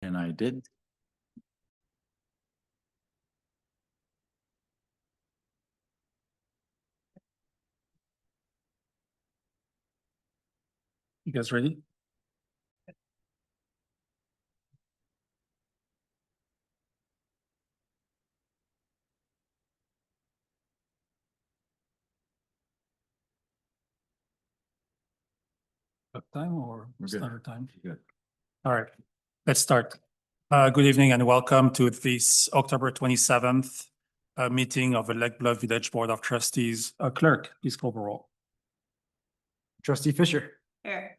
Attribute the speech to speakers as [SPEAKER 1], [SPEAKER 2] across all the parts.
[SPEAKER 1] And I did. You guys ready? Up time or start time? Good. All right, let's start. Good evening and welcome to this October 27th meeting of the Bluff Village Board of Trustees. Clerk, please call the roll.
[SPEAKER 2] Trustee Fisher.
[SPEAKER 3] Here.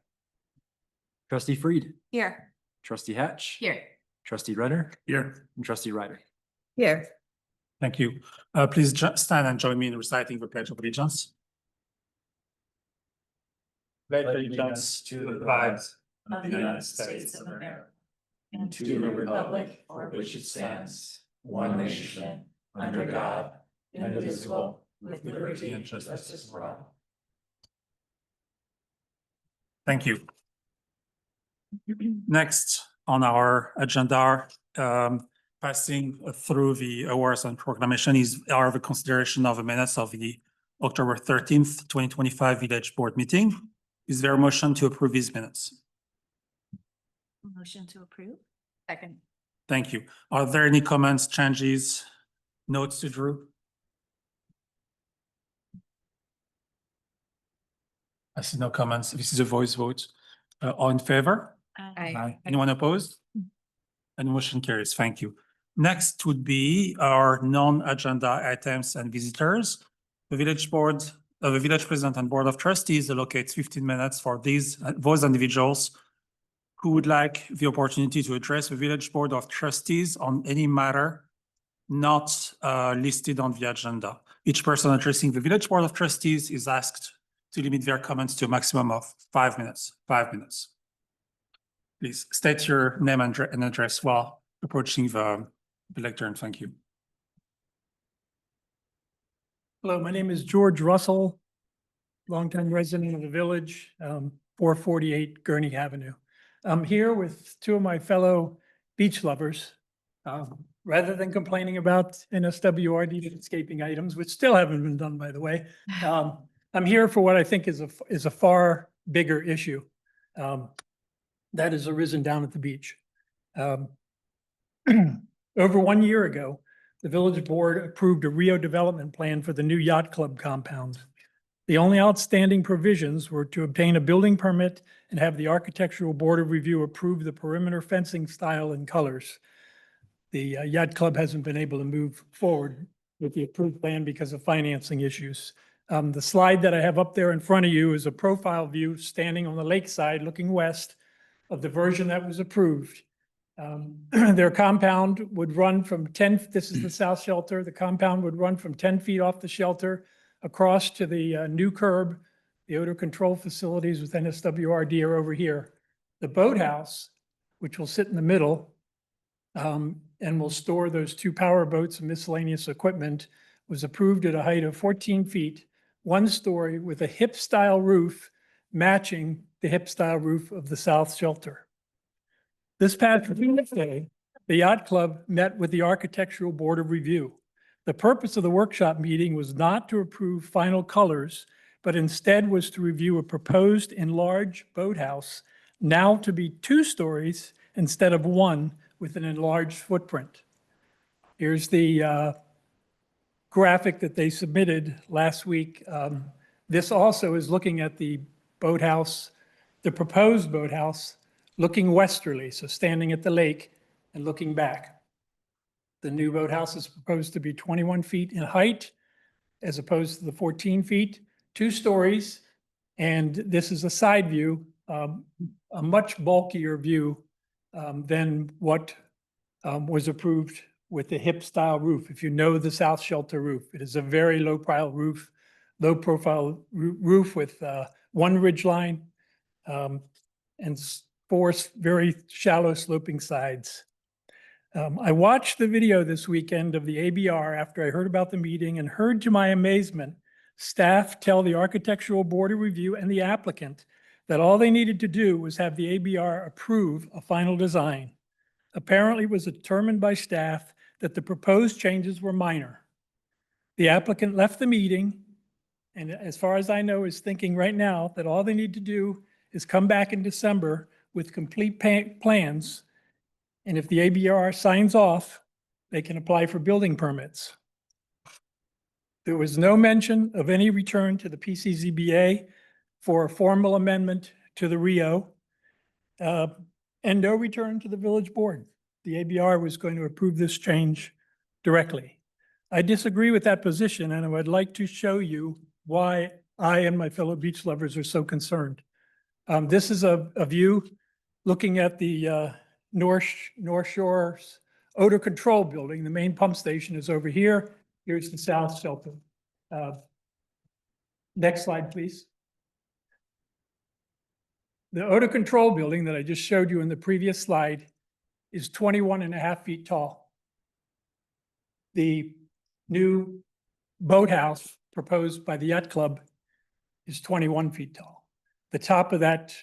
[SPEAKER 2] Trustee Freed.
[SPEAKER 3] Here.
[SPEAKER 2] Trustee Hatch.
[SPEAKER 3] Here.
[SPEAKER 2] Trustee Renner.
[SPEAKER 1] Here.
[SPEAKER 2] And Trustee Ryder.
[SPEAKER 3] Here.
[SPEAKER 1] Thank you. Please stand and join me in reciting the Pledge of Allegiance. Pledge allegiance to the flag of the United States of America and to the republic for which it stands, one nation, under God, indivisible, with liberty and justice for all. Thank you. Next on our agenda, passing through the awards and proclamation are the consideration of the minutes of the October 13th, 2025 Village Board meeting. Is there a motion to approve these minutes?
[SPEAKER 3] Motion to approve. Second.
[SPEAKER 1] Thank you. Are there any comments, changes, notes to Drew? I see no comments. This is a voice vote. All in favor?
[SPEAKER 3] Aye.
[SPEAKER 1] Anyone opposed? And motion carries. Thank you. Next would be our non-agenda items and visitors. The village board, the village president and board of trustees allocates 15 minutes for those individuals who would like the opportunity to address the village board of trustees on any matter not listed on the agenda. Each person addressing the village board of trustees is asked to limit their comments to a maximum of 5 minutes. 5 minutes. Please state your name and address while approaching the lectern. Thank you.
[SPEAKER 4] Hello, my name is George Russell, longtime resident of the village, 448 Gurney Avenue. I'm here with two of my fellow beach lovers. Rather than complaining about NSWRD escaping items, which still haven't been done, by the way, I'm here for what I think is a far bigger issue that has arisen down at the beach. Over 1 year ago, the village board approved a Rio development plan for the new yacht club compound. The only outstanding provisions were to obtain a building permit and have the architectural board of review approve the perimeter fencing style and colors. The yacht club hasn't been able to move forward with the approved plan because of financing issues. The slide that I have up there in front of you is a profile view standing on the lakeside looking west of the version that was approved. Their compound would run from 10, this is the south shelter, the compound would run from 10 feet off the shelter across to the new curb. The odor control facilities with NSWRD are over here. The boathouse, which will sit in the middle and will store those 2 power boats and miscellaneous equipment, was approved at a height of 14 feet, 1 story with a hip style roof matching the hip style roof of the south shelter. This past Tuesday, the yacht club met with the architectural board of review. The purpose of the workshop meeting was not to approve final colors, but instead was to review a proposed enlarged boathouse, now to be 2 stories instead of 1 with an enlarged footprint. Here's the graphic that they submitted last week. This also is looking at the boathouse, the proposed boathouse, looking westerly, so standing at the lake and looking back. The new boathouse is proposed to be 21 feet in height as opposed to the 14 feet, 2 stories. And this is a side view, a much bulkier view than what was approved with the hip style roof. If you know the south shelter roof, it is a very low profile roof with 1 ridge line and 4 very shallow sloping sides. I watched the video this weekend of the ABR after I heard about the meeting and heard to my amazement, staff tell the architectural board of review and the applicant that all they needed to do was have the ABR approve a final design. Apparently, it was determined by staff that the proposed changes were minor. The applicant left the meeting, and as far as I know, is thinking right now that all they need to do is come back in December with complete plans. And if the ABR signs off, they can apply for building permits. There was no mention of any return to the PCZBA for a formal amendment to the Rio, and no return to the village board. The ABR was going to approve this change directly. I disagree with that position, and I would like to show you why I and my fellow beach lovers are so concerned. This is a view looking at the North Shore's odor control building. The main pump station is over here. Here's the south shelter. Next slide, please. The odor control building that I just showed you in the previous slide is 21.5 feet tall. The new boathouse proposed by the yacht club is 21 feet tall. The top of that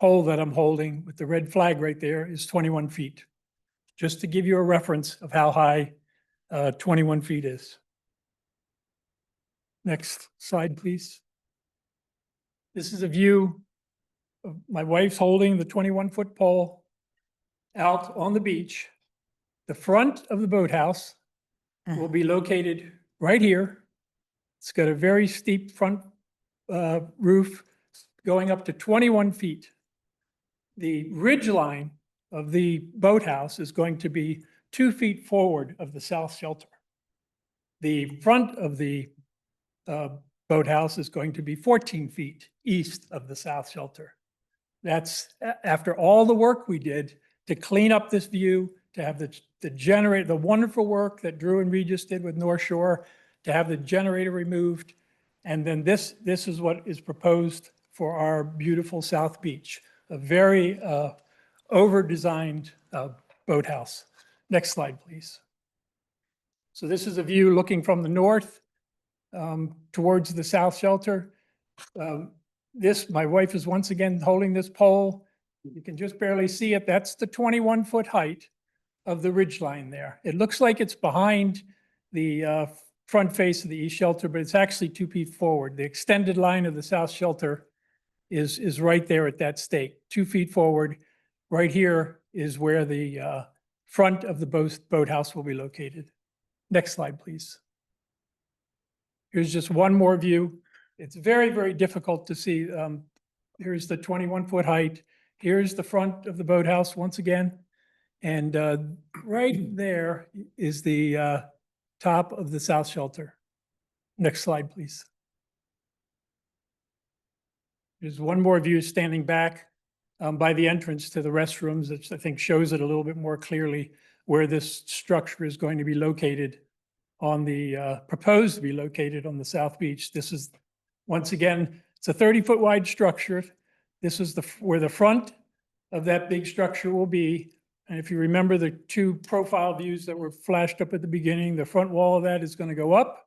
[SPEAKER 4] pole that I'm holding with the red flag right there is 21 feet. Just to give you a reference of how high 21 feet is. Next slide, please. This is a view of my wife's holding the 21-foot pole out on the beach. The front of the boathouse will be located right here. It's got a very steep front roof going up to 21 feet. The ridge line of the boathouse is going to be 2 feet forward of the south shelter. The front of the boathouse is going to be 14 feet east of the south shelter. That's after all the work we did to clean up this view, to have the wonderful work that Drew and Regis did with North Shore, to have the generator removed. And then this is what is proposed for our beautiful South Beach, a very over-designed boathouse. Next slide, please. So this is a view looking from the north towards the south shelter. My wife is once again holding this pole. You can just barely see it. That's the 21-foot height of the ridge line there. It looks like it's behind the front face of the east shelter, but it's actually 2 feet forward. The extended line of the south shelter is right there at that stake, 2 feet forward. Right here is where the front of the boathouse will be located. Next slide, please. Here's just one more view. It's very, very difficult to see. Here's the 21-foot height. Here's the front of the boathouse once again. And right there is the top of the south shelter. Next slide, please. There's one more view standing back by the entrance to the restrooms, which I think shows it a little bit more clearly where this structure is going to be located on the, proposed to be located on the South Beach. This is, once again, it's a 30-foot wide structure. This is where the front of that big structure will be. And if you remember the two profile views that were flashed up at the beginning, the front wall of that is going to go up.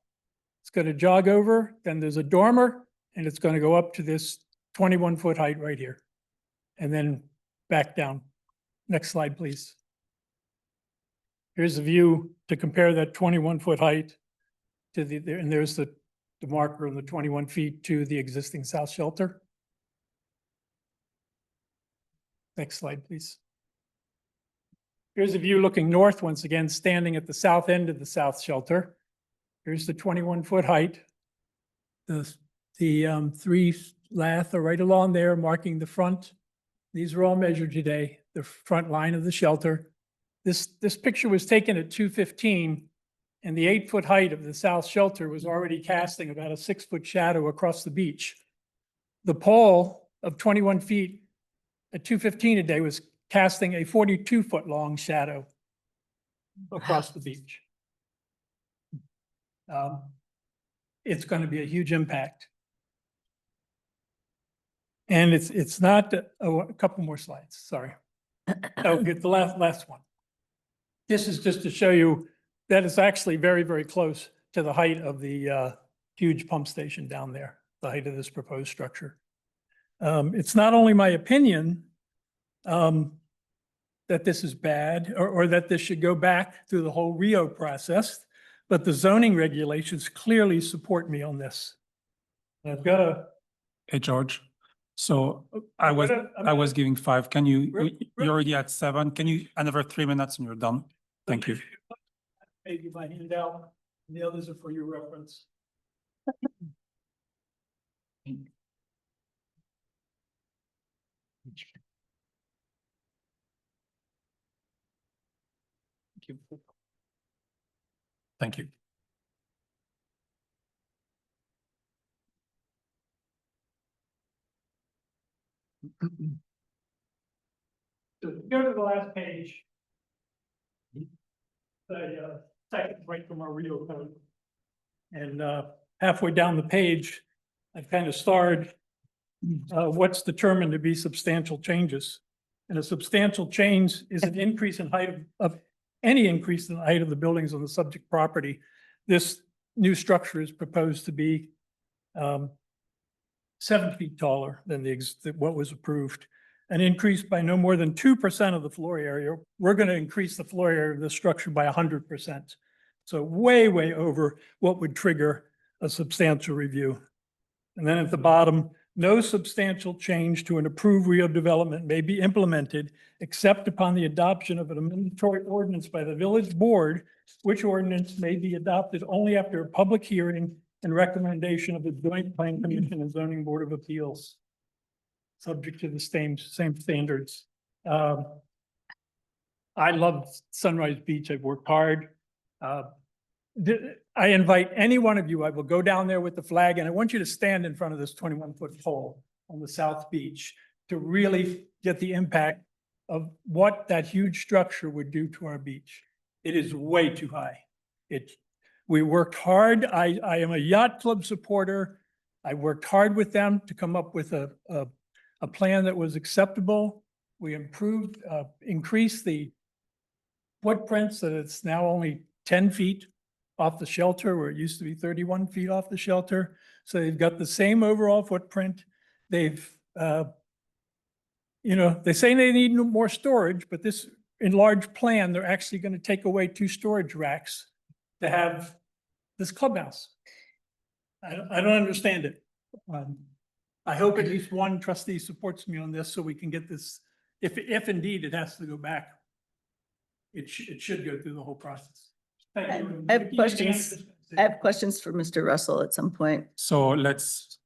[SPEAKER 4] It's going to jog over. Then there's a dormer, and it's going to go up to this 21-foot height right here. And then back down. Next slide, please. Here's a view to compare that 21-foot height to and there's the marker on the 21 feet to the existing south shelter. Next slide, please. Here's a view looking north once again, standing at the south end of the south shelter. Here's the 21-foot height. The three lath are right along there, marking the front. These are all measured today, the front line of the shelter. This picture was taken at 2:15, and the 8-foot height of the south shelter was already casting about a 6-foot shadow across the beach. The pole of 21 feet at 2:15 a day was casting a 42-foot long shadow across the beach. It's going to be a huge impact. And it's not, a couple more slides, sorry. Oh, get the last one. This is just to show you that it's actually very, very close to the height of the huge pump station down there, the height of this proposed structure. It's not only my opinion that that this is bad or that this should go back through the whole Rio process. But the zoning regulations clearly support me on this. And I've got a.
[SPEAKER 1] Hey, George. So I was giving 5. Can you, you're already at 7. Can you, another 3 minutes and you're done? Thank you.
[SPEAKER 4] Maybe my handout, and the others are for your reference.
[SPEAKER 1] Thank you.
[SPEAKER 4] So go to the last page. The second right from our Rio code. And halfway down the page, I've kind of starred what's determined to be substantial changes. And a substantial change is an increase in height of any increase in the height of the buildings on the subject property. This new structure is proposed to be 7 feet taller than what was approved. An increase by no more than 2% of the floor area. We're going to increase the floor area of the structure by 100%. So way, way over what would trigger a substantial review. And then at the bottom, no substantial change to an approved Rio development may be implemented except upon the adoption of an mandatory ordinance by the village board, which ordinance may be adopted only after a public hearing and recommendation of the Joint Plan Commission and Zoning Board of Appeals, subject to the same standards. I love Sunrise Beach. I've worked hard. I invite any one of you, I will go down there with the flag and I want you to stand in front of this 21-foot pole on the South Beach to really get the impact of what that huge structure would do to our beach. It is way too high. We worked hard. I am a yacht club supporter. I worked hard with them to come up with a plan that was acceptable. We increased the footprint so that it's now only 10 feet off the shelter where it used to be 31 feet off the shelter. So they've got the same overall footprint. They've, they say they need more storage, but this enlarged plan, they're actually going to take away 2 storage racks to have this clubhouse. I don't understand it. I hope at least one trustee supports me on this so we can get this, if indeed it has to go back. It should go through the whole process. Thank you.
[SPEAKER 3] I have questions. I have questions for Mr. Russell at some point.
[SPEAKER 1] So let's,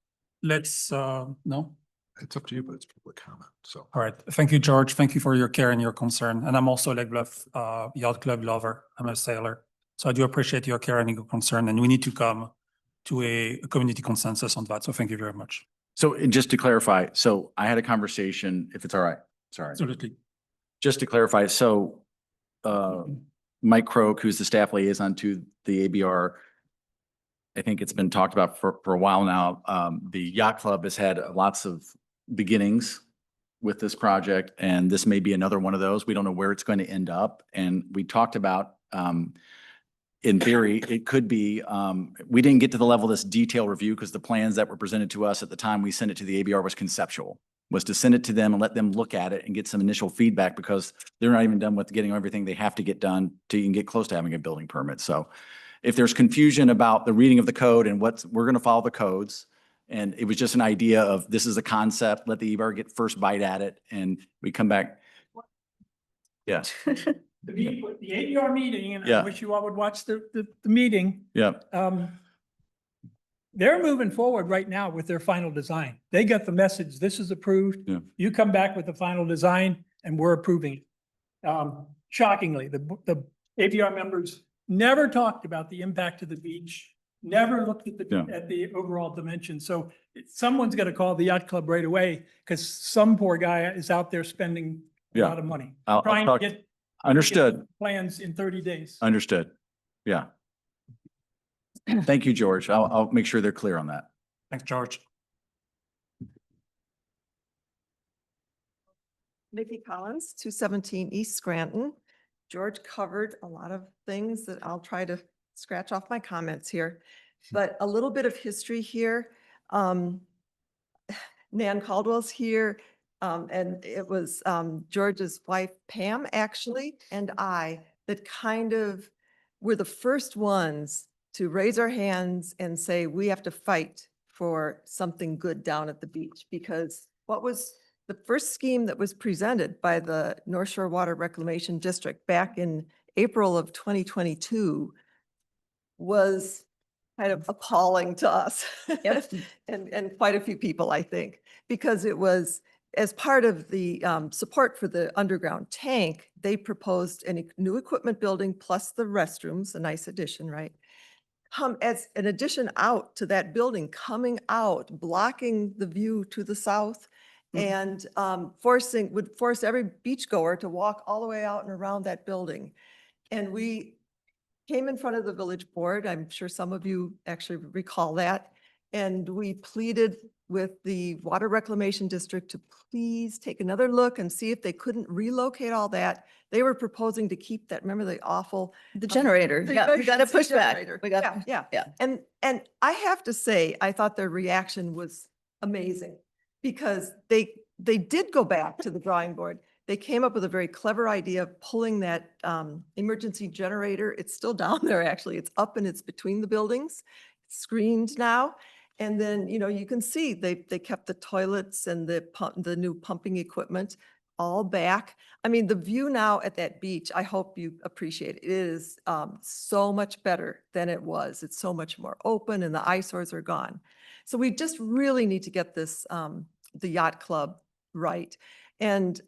[SPEAKER 1] no?
[SPEAKER 5] It's up to you, but it's public comment, so.
[SPEAKER 1] All right. Thank you, George. Thank you for your care and your concern. And I'm also Lake Bluff Yacht Club lover. I'm a sailor. So I do appreciate your care and your concern, and we need to come to a community consensus on that. So thank you very much.
[SPEAKER 6] So, and just to clarify, so I had a conversation, if it's all right, sorry.
[SPEAKER 1] Absolutely.
[SPEAKER 6] Just to clarify, so Mike Croak, who's the staff liaison to the ABR, I think it's been talked about for a while now. The yacht club has had lots of beginnings with this project, and this may be another one of those. We don't know where it's going to end up. And we talked about, in theory, it could be, we didn't get to the level of this detail review because the plans that were presented to us at the time we sent it to the ABR was conceptual, was to send it to them and let them look at it and get some initial feedback because they're not even done with getting everything they have to get done to even get close to having a building permit. So if there's confusion about the reading of the code and we're going to follow the codes, and it was just an idea of this is a concept, let the ABR get first bite at it and we come back. Yes.
[SPEAKER 4] The ABR meeting, and I
[SPEAKER 6] Yeah.
[SPEAKER 4] wish you all would watch the meeting.
[SPEAKER 6] Yeah.
[SPEAKER 4] They're moving forward right now with their final design. They got the message, this is approved.
[SPEAKER 6] Yeah.
[SPEAKER 4] You come back with the final design and we're approving it. Shockingly, the ABR members never talked about the impact of the beach, never looked at the overall dimension. So someone's got to call the yacht club right away because some poor guy is out there spending a
[SPEAKER 6] Yeah.
[SPEAKER 4] lot of money.
[SPEAKER 6] I'll
[SPEAKER 4] Trying to
[SPEAKER 6] talk-
[SPEAKER 4] get
[SPEAKER 6] Understood.
[SPEAKER 4] plans in 30 days.
[SPEAKER 6] Understood. Yeah. Thank you, George. I'll make sure they're clear on that.
[SPEAKER 1] Thanks, George.
[SPEAKER 7] Nikki Collins, 217 East Scranton. George covered a lot of things that I'll try to scratch off my comments here. But a little bit of history here. Nan Caldwell's here. And it was George's wife Pam, actually, and I that kind of were the first ones to raise our hands and say, we have to fight for something good down at the beach. Because what was the first scheme that was presented by the North Shore Water Reclamation District back in April of 2022 was kind of appalling to us.
[SPEAKER 3] Yep.
[SPEAKER 7] And quite a few people, I think, because it was as part of the support for the underground tank, they proposed a new equipment building plus the restrooms, a nice addition, right? As an addition out to that building, coming out, blocking the view to the south and would force every beachgoer to walk all the way out and around that building. And we came in front of the village board. I'm sure some of you actually recall that. And we pleaded with the Water Reclamation District to please take another look and see if they couldn't relocate all that. They were proposing to keep that, remember the awful
[SPEAKER 3] The generator,
[SPEAKER 7] the
[SPEAKER 3] yeah, we got a
[SPEAKER 7] emergency
[SPEAKER 3] pushback.
[SPEAKER 7] generator.
[SPEAKER 3] We got,
[SPEAKER 7] Yeah.
[SPEAKER 3] yeah.
[SPEAKER 7] And I have to say, I thought their reaction was amazing because they did go back to the drawing board. They came up with a very clever idea of pulling that emergency generator. It's still down there, actually. It's up and it's between the buildings, screened now. And then, you can see they kept the toilets and the new pumping equipment all back. I mean, the view now at that beach, I hope you appreciate it. It is so much better than it was. It's so much more open and the eyesores are gone. So we just really need to get this, the yacht club right. And,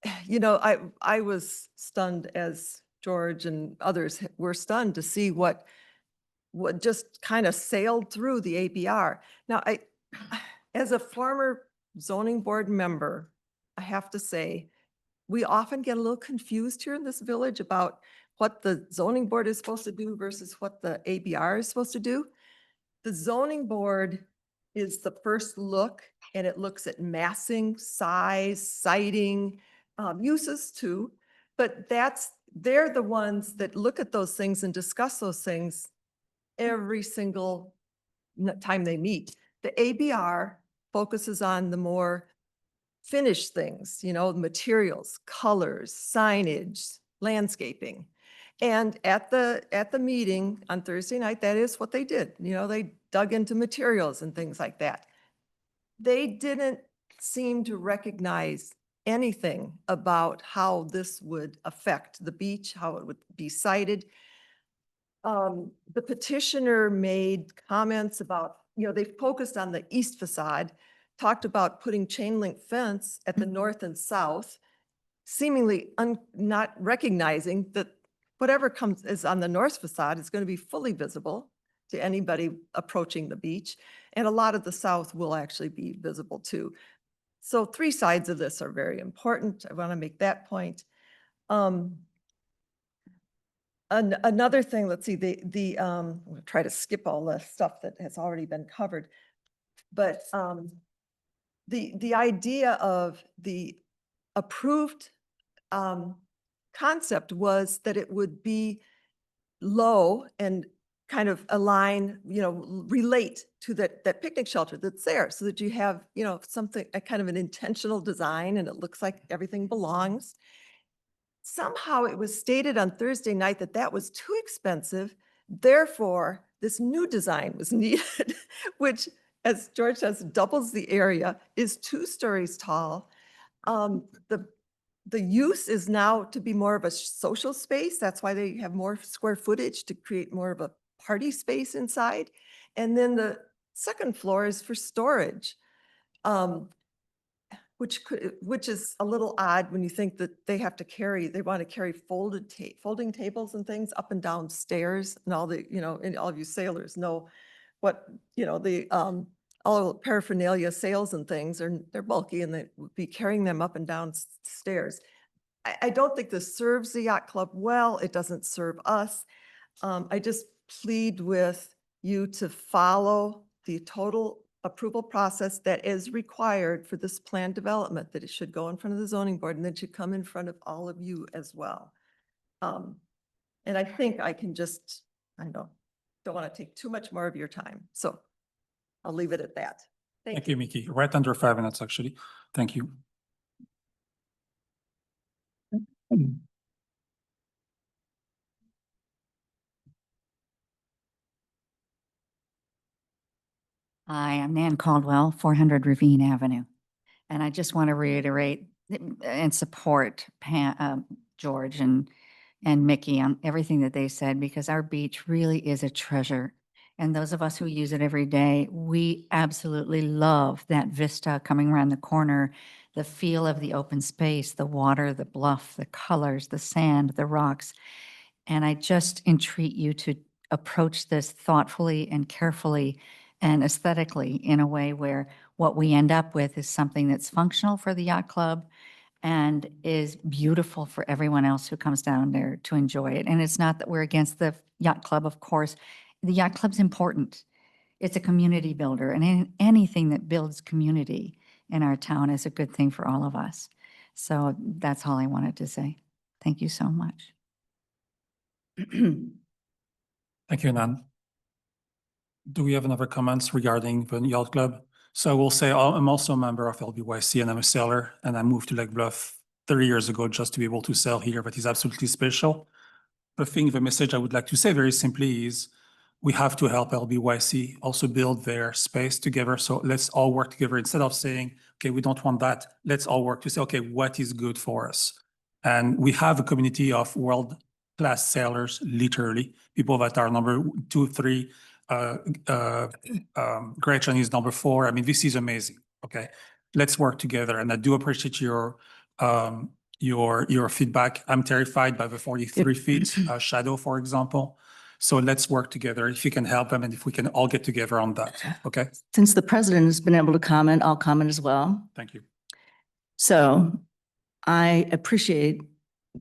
[SPEAKER 7] I was stunned, as George and others were stunned to see what just kind of sailed through the ABR. Now, as a former zoning board member, I have to say, we often get a little confused here in this village about what the zoning board is supposed to do versus what the ABR is supposed to do. The zoning board is the first look, and it looks at massing, size, siting, uses too. But they're the ones that look at those things and discuss those things every single time they meet. The ABR focuses on the more finished things, materials, colors, signage, landscaping. And at the meeting on Thursday night, that is what they did. They dug into materials and things like that. They didn't seem to recognize anything about how this would affect the beach, how it would be sited. The petitioner made comments about, they focused on the east facade, talked about putting chain link fence at the north and south, seemingly not recognizing that whatever is on the north facade is going to be fully visible to anybody approaching the beach. And a lot of the south will actually be visible too. So 3 sides of this are very important. I want to make that point. Another thing, let's see, I'm going to try to skip all the stuff that has already been covered. But the idea of the approved concept was that it would be low and kind of align, relate to that picnic shelter that's there so that you have, something, a kind of an intentional design and it looks like everything belongs. Somehow it was stated on Thursday night that that was too expensive. Therefore, this new design was needed, which, as George says, doubles the area, is 2 stories tall. The use is now to be more of a social space. That's why they have more square footage to create more of a party space inside. And then the second floor is for storage. Which is a little odd when you think that they want to carry folding tables and things up and down stairs and all the, and all of you sailors know what, all the paraphernalia, sails and things they're bulky and they would be carrying them up and down stairs. I don't think this serves the yacht club well. It doesn't serve us. I just plead with you to follow the total approval process that is required for this plan development, that it should go in front of the zoning board and then should come in front of all of you as well. And I think I can just, I don't want to take too much more of your time. So I'll leave it at that.
[SPEAKER 1] Thank you, Mickey. Right under 5 minutes, actually. Thank you.
[SPEAKER 8] Hi, I'm Nan Caldwell, 400 Ravine Avenue. And I just want to reiterate and support George and Mickey on everything that they said, because our beach really is a treasure. And those of us who use it every day, we absolutely love that vista coming around the corner, the feel of the open space, the water, the bluff, the colors, the sand, the rocks. And I just entreat you to approach this thoughtfully and carefully and aesthetically in a way where what we end up with is something that's functional for the yacht club and is beautiful for everyone else who comes down there to enjoy it. And it's not that we're against the yacht club, of course. The yacht club's important. It's a community builder, and anything that builds community in our town is a good thing for all of us. So that's all I wanted to say. Thank you so much.
[SPEAKER 1] Thank you, Nan. Do we have another comments regarding the yacht club? So I will say I'm also a member of LBYC and I'm a sailor, and I moved to Lake Bluff 30 years ago just to be able to sail here, but it's absolutely special. The message I would like to say very simply is we have to help LBYC also build their space together. So let's all work together instead of saying, okay, we don't want that. Let's all work to say, okay, what is good for us? And we have a community of world-class sailors, literally, people that are number 2, 3, Gretchen is number 4. I mean, this is amazing. Okay, let's work together. And I do appreciate your feedback. I'm terrified by the 43 feet shadow, for example. So let's work together if you can help them and if we can all get together on that. Okay,
[SPEAKER 3] Since the president has been able to comment, I'll comment as well.
[SPEAKER 1] thank you.
[SPEAKER 3] So I appreciate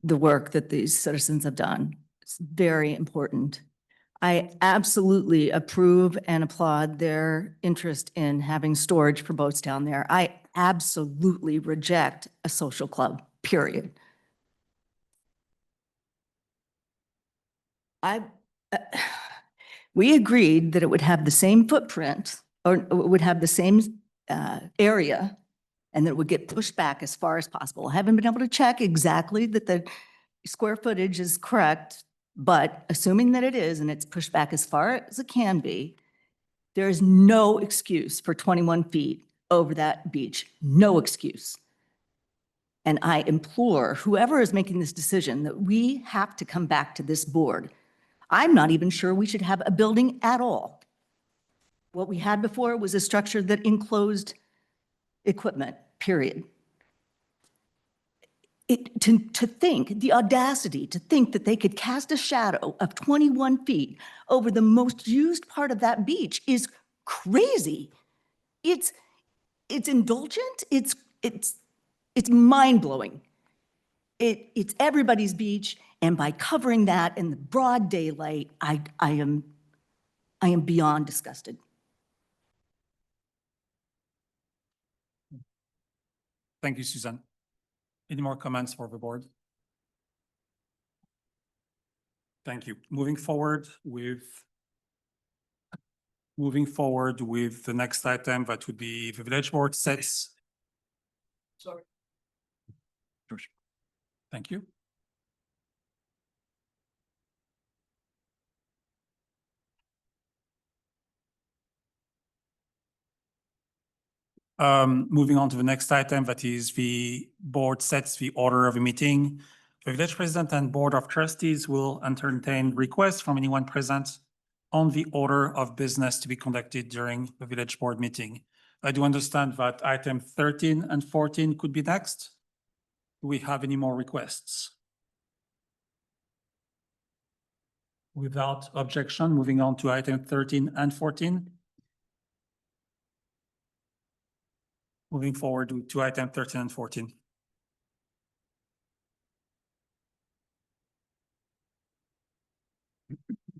[SPEAKER 3] the work that these citizens have done. It's very important. I absolutely approve and applaud their interest in having storage for boats down there. I absolutely reject a social club, period. We agreed that it would have the same footprint or would have the same area and that it would get pushed back as far as possible. I haven't been able to check exactly that the square footage is correct, but assuming that it is and it's pushed back as far as it can be, there is no excuse for 21 feet over that beach, no excuse. And I implore whoever is making this decision that we have to come back to this board. I'm not even sure we should have a building at all. What we had before was a structure that enclosed equipment, period. To think, the audacity to think that they could cast a shadow of 21 feet over the most used part of that beach is crazy. It's indulgent. It's mind-blowing. It's everybody's beach, and by covering that in the broad daylight, I am beyond disgusted.
[SPEAKER 1] Thank you, Suzanne. Any more comments for the board? Thank you. Moving forward with the next item, that would be the village board sets.
[SPEAKER 2] Sorry.
[SPEAKER 1] George. Thank you. Moving on to the next item, that is the board sets the order of a meeting. The village president and board of trustees will entertain requests from anyone present on the order of business to be conducted during the village board meeting. I do understand that item 13 and 14 could be next. Do we have any more requests? Without objection, moving on to item 13 and 14. Moving forward to item 13 and 14.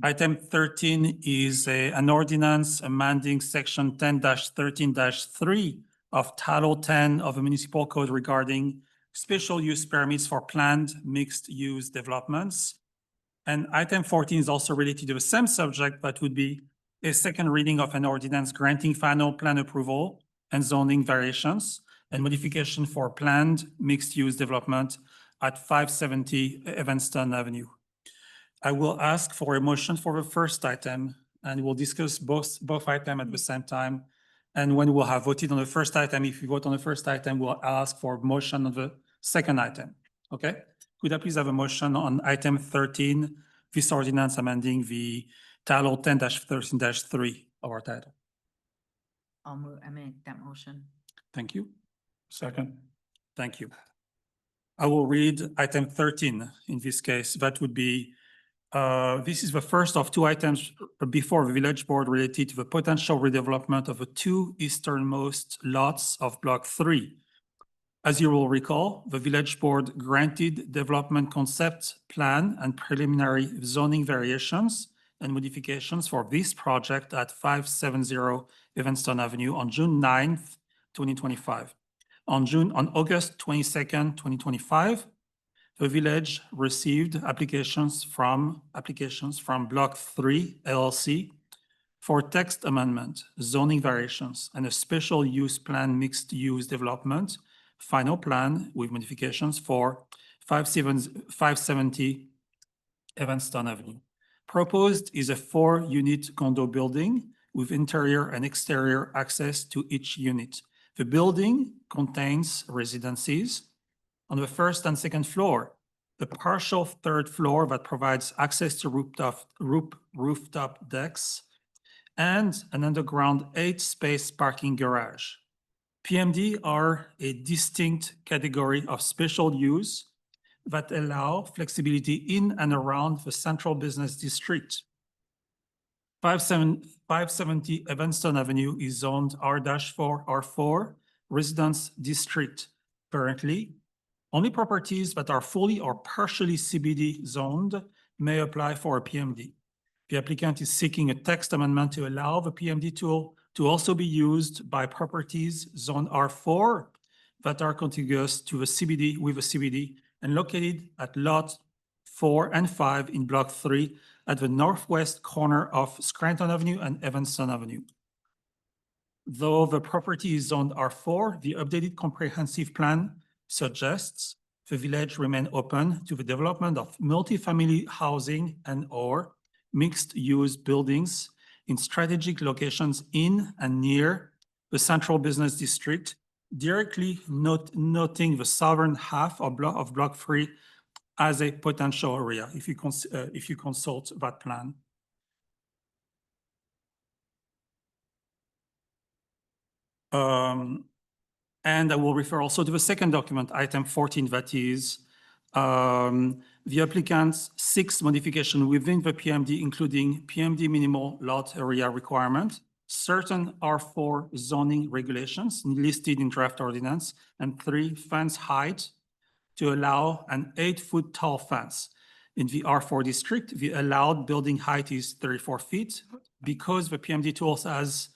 [SPEAKER 1] Item 13 is an ordinance amending section 10-13-3 of Title 10 of the Municipal Code regarding special use permits for planned mixed-use developments. And item 14 is also related to the same subject, but would be a second reading of an ordinance granting final plan approval and zoning variations and modification for planned mixed-use development at 570 Evanston Avenue. I will ask for a motion for the first item, and we'll discuss both items at the same time. And when we'll have voted on the first item, if we vote on the first item, we'll ask for motion on the second item. Okay? Could I please have a motion on item 13, this ordinance amending the title 10-13-3 of our title?
[SPEAKER 8] I make that motion.
[SPEAKER 1] Thank you. Second. Thank you. I will read item 13 in this case. That would be, this is the first of two items before the village board related to the potential redevelopment of the two easternmost lots of Block 3. As you will recall, the village board granted development concept plan and preliminary zoning variations and modifications for this project at 570 Evanston Avenue on June 9th, 2025. On August 22nd, 2025, the village received applications from Block 3 LLC for text amendment, zoning variations, and a special use plan mixed use development, final plan with modifications for 570 Evanston Avenue. Proposed is a 4-unit condo building with interior and exterior access to each unit. The building contains residencies on the first and second floor, the partial third floor that provides access to rooftop decks, and an underground 8-space parking garage. PMD are a distinct category of special use that allow flexibility in and around the central business district. 570 Evanston Avenue is zoned R-4 R4 Residence District. Currently, only properties that are fully or partially CBD zoned may apply for a PMD. The applicant is seeking a text amendment to allow the PMD tool to also be used by properties zoned R4 that are contiguous to the CBD with a CBD and located at lot 4 and 5 in Block 3 at the northwest corner of Scranton Avenue and Evanston Avenue. Though the property is zoned R4, the updated comprehensive plan suggests the village remain open to the development of multifamily housing and/or mixed-use buildings in strategic locations in and near the central business district, directly noting the southern half of Block 3 as a potential area, if you consult that plan. And I will refer also to the second document, item 14, that is the applicant's 6 modification within the PMD, including PMD minimal lot area requirement, certain R4 zoning regulations listed in draft ordinance, and 3 fence height to allow an 8-foot tall fence. In the R4 district, the allowed building height is 34 feet. Because the PMD tools has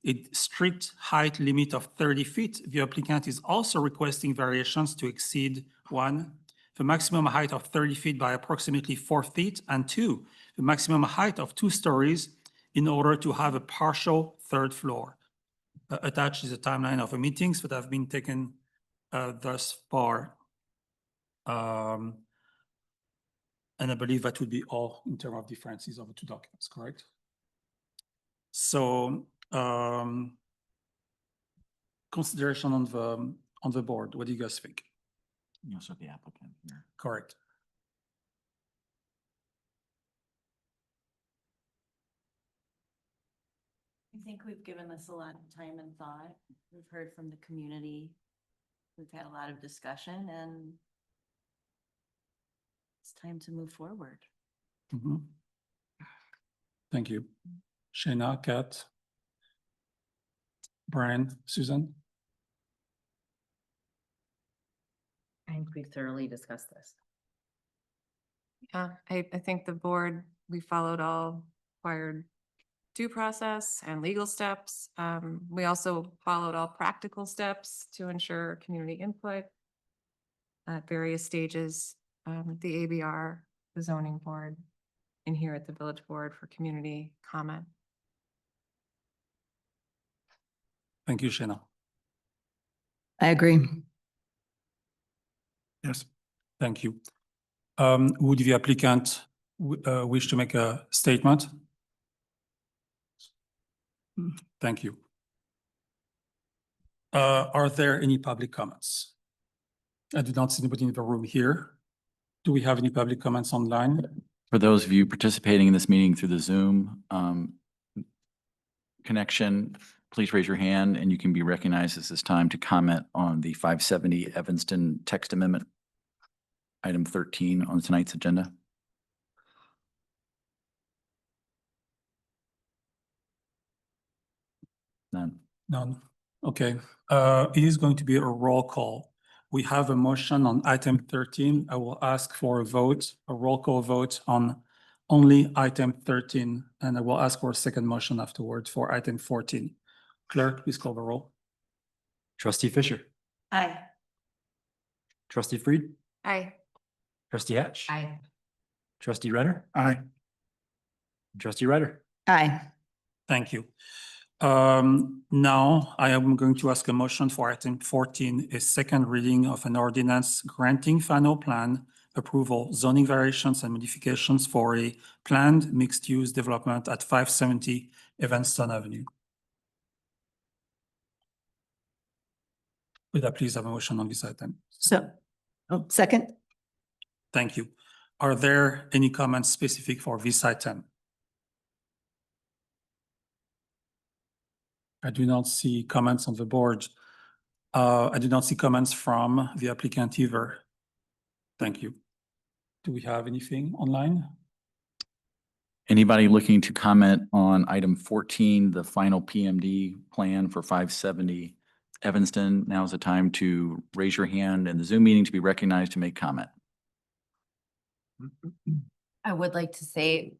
[SPEAKER 1] a strict height limit of 30 feet, the applicant is also requesting variations to exceed 1, the maximum height of 30 feet by approximately 4 feet, and 2, the maximum height of 2 stories in order to have a partial third floor. Attached is a timeline of the meetings that have been taken thus far. And I believe that would be all in terms of differences of the 2 documents, correct? So consideration on the board, what do you guys think?
[SPEAKER 6] You also the applicant here.
[SPEAKER 1] Correct.
[SPEAKER 9] I think we've given this a lot of time and thought. We've heard from the community. We've had a lot of discussion and it's time to move forward.
[SPEAKER 1] Mhm. Thank you. Shayna, Kat, Brian, Susan?
[SPEAKER 10] I think we thoroughly discussed this.
[SPEAKER 11] Yeah, I think the board, we followed all required due process and legal steps. We also followed all practical steps to ensure community input at various stages, the ABR, the zoning board, and here at the village board for community comment.
[SPEAKER 1] Thank you, Shayna.
[SPEAKER 3] I agree.
[SPEAKER 1] Yes. Thank you. Would the applicant wish to make a statement? Thank you. Are there any public comments? I do not see anybody in the room here. Do we have any public comments online?
[SPEAKER 6] For those of you participating in this meeting through the Zoom connection, please raise your hand and you can be recognized at this time to comment on the 570 Evanston text amendment, item 13 on tonight's agenda. None.
[SPEAKER 1] None. Okay, it is going to be a roll call. We have a motion on item 13. I will ask for a vote, a roll call vote on only item 13, and I will ask for a second motion afterwards for item 14. Clerk, please call the roll.
[SPEAKER 12] Trustee Fisher,
[SPEAKER 9] Aye.
[SPEAKER 12] trustee Fried,
[SPEAKER 11] Aye.
[SPEAKER 12] trustee Hatch.
[SPEAKER 10] Aye.
[SPEAKER 12] Trustee Renner,
[SPEAKER 1] Aye.
[SPEAKER 12] trustee Ryder.
[SPEAKER 3] Aye.
[SPEAKER 1] Thank you. Now I am going to ask a motion for item 14, a second reading of an ordinance granting final plan approval, zoning variations and modifications for a planned mixed-use development at 570 Evanston Avenue. Would I please have a motion on this item?
[SPEAKER 3] So, second?
[SPEAKER 1] Thank you. Are there any comments specific for this item? I do not see comments on the board. I do not see comments from the applicant either. Thank you. Do we have anything online?
[SPEAKER 6] Anybody looking to comment on item 14, the final PMD plan for 570 Evanston? Now is the time to raise your hand in the Zoom meeting to be recognized to make comment.
[SPEAKER 10] I would like to say,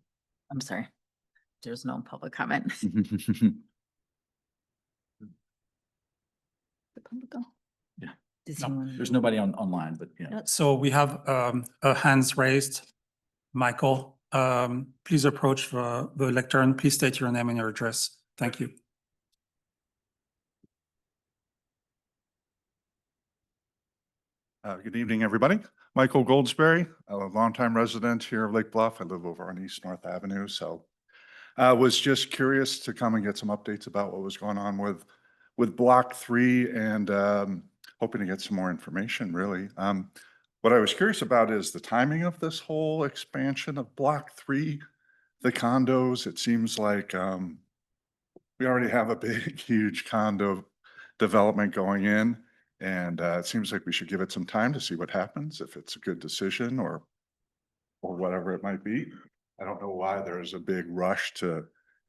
[SPEAKER 10] I'm sorry, there's no public comment.
[SPEAKER 3] The public go.
[SPEAKER 10] Does
[SPEAKER 1] No,
[SPEAKER 10] he want
[SPEAKER 6] There's nobody online, but yeah.
[SPEAKER 1] So we have a hands raised. Michael, please approach the lectern. Please state your name and your address. Thank you.
[SPEAKER 5] Good evening, everybody. Michael Goldsberry, a longtime resident here of Lake Bluff. I live over on East North Avenue, so I was just curious to come and get some updates about what was going on with Block 3 and hoping to get some more information, really. What I was curious about is the timing of this whole expansion of Block 3, the condos. It seems like we already have a big, huge condo development going in. And it seems like we should give it some time to see what happens, if it's a good decision or whatever it might be. I don't know why there's a big rush to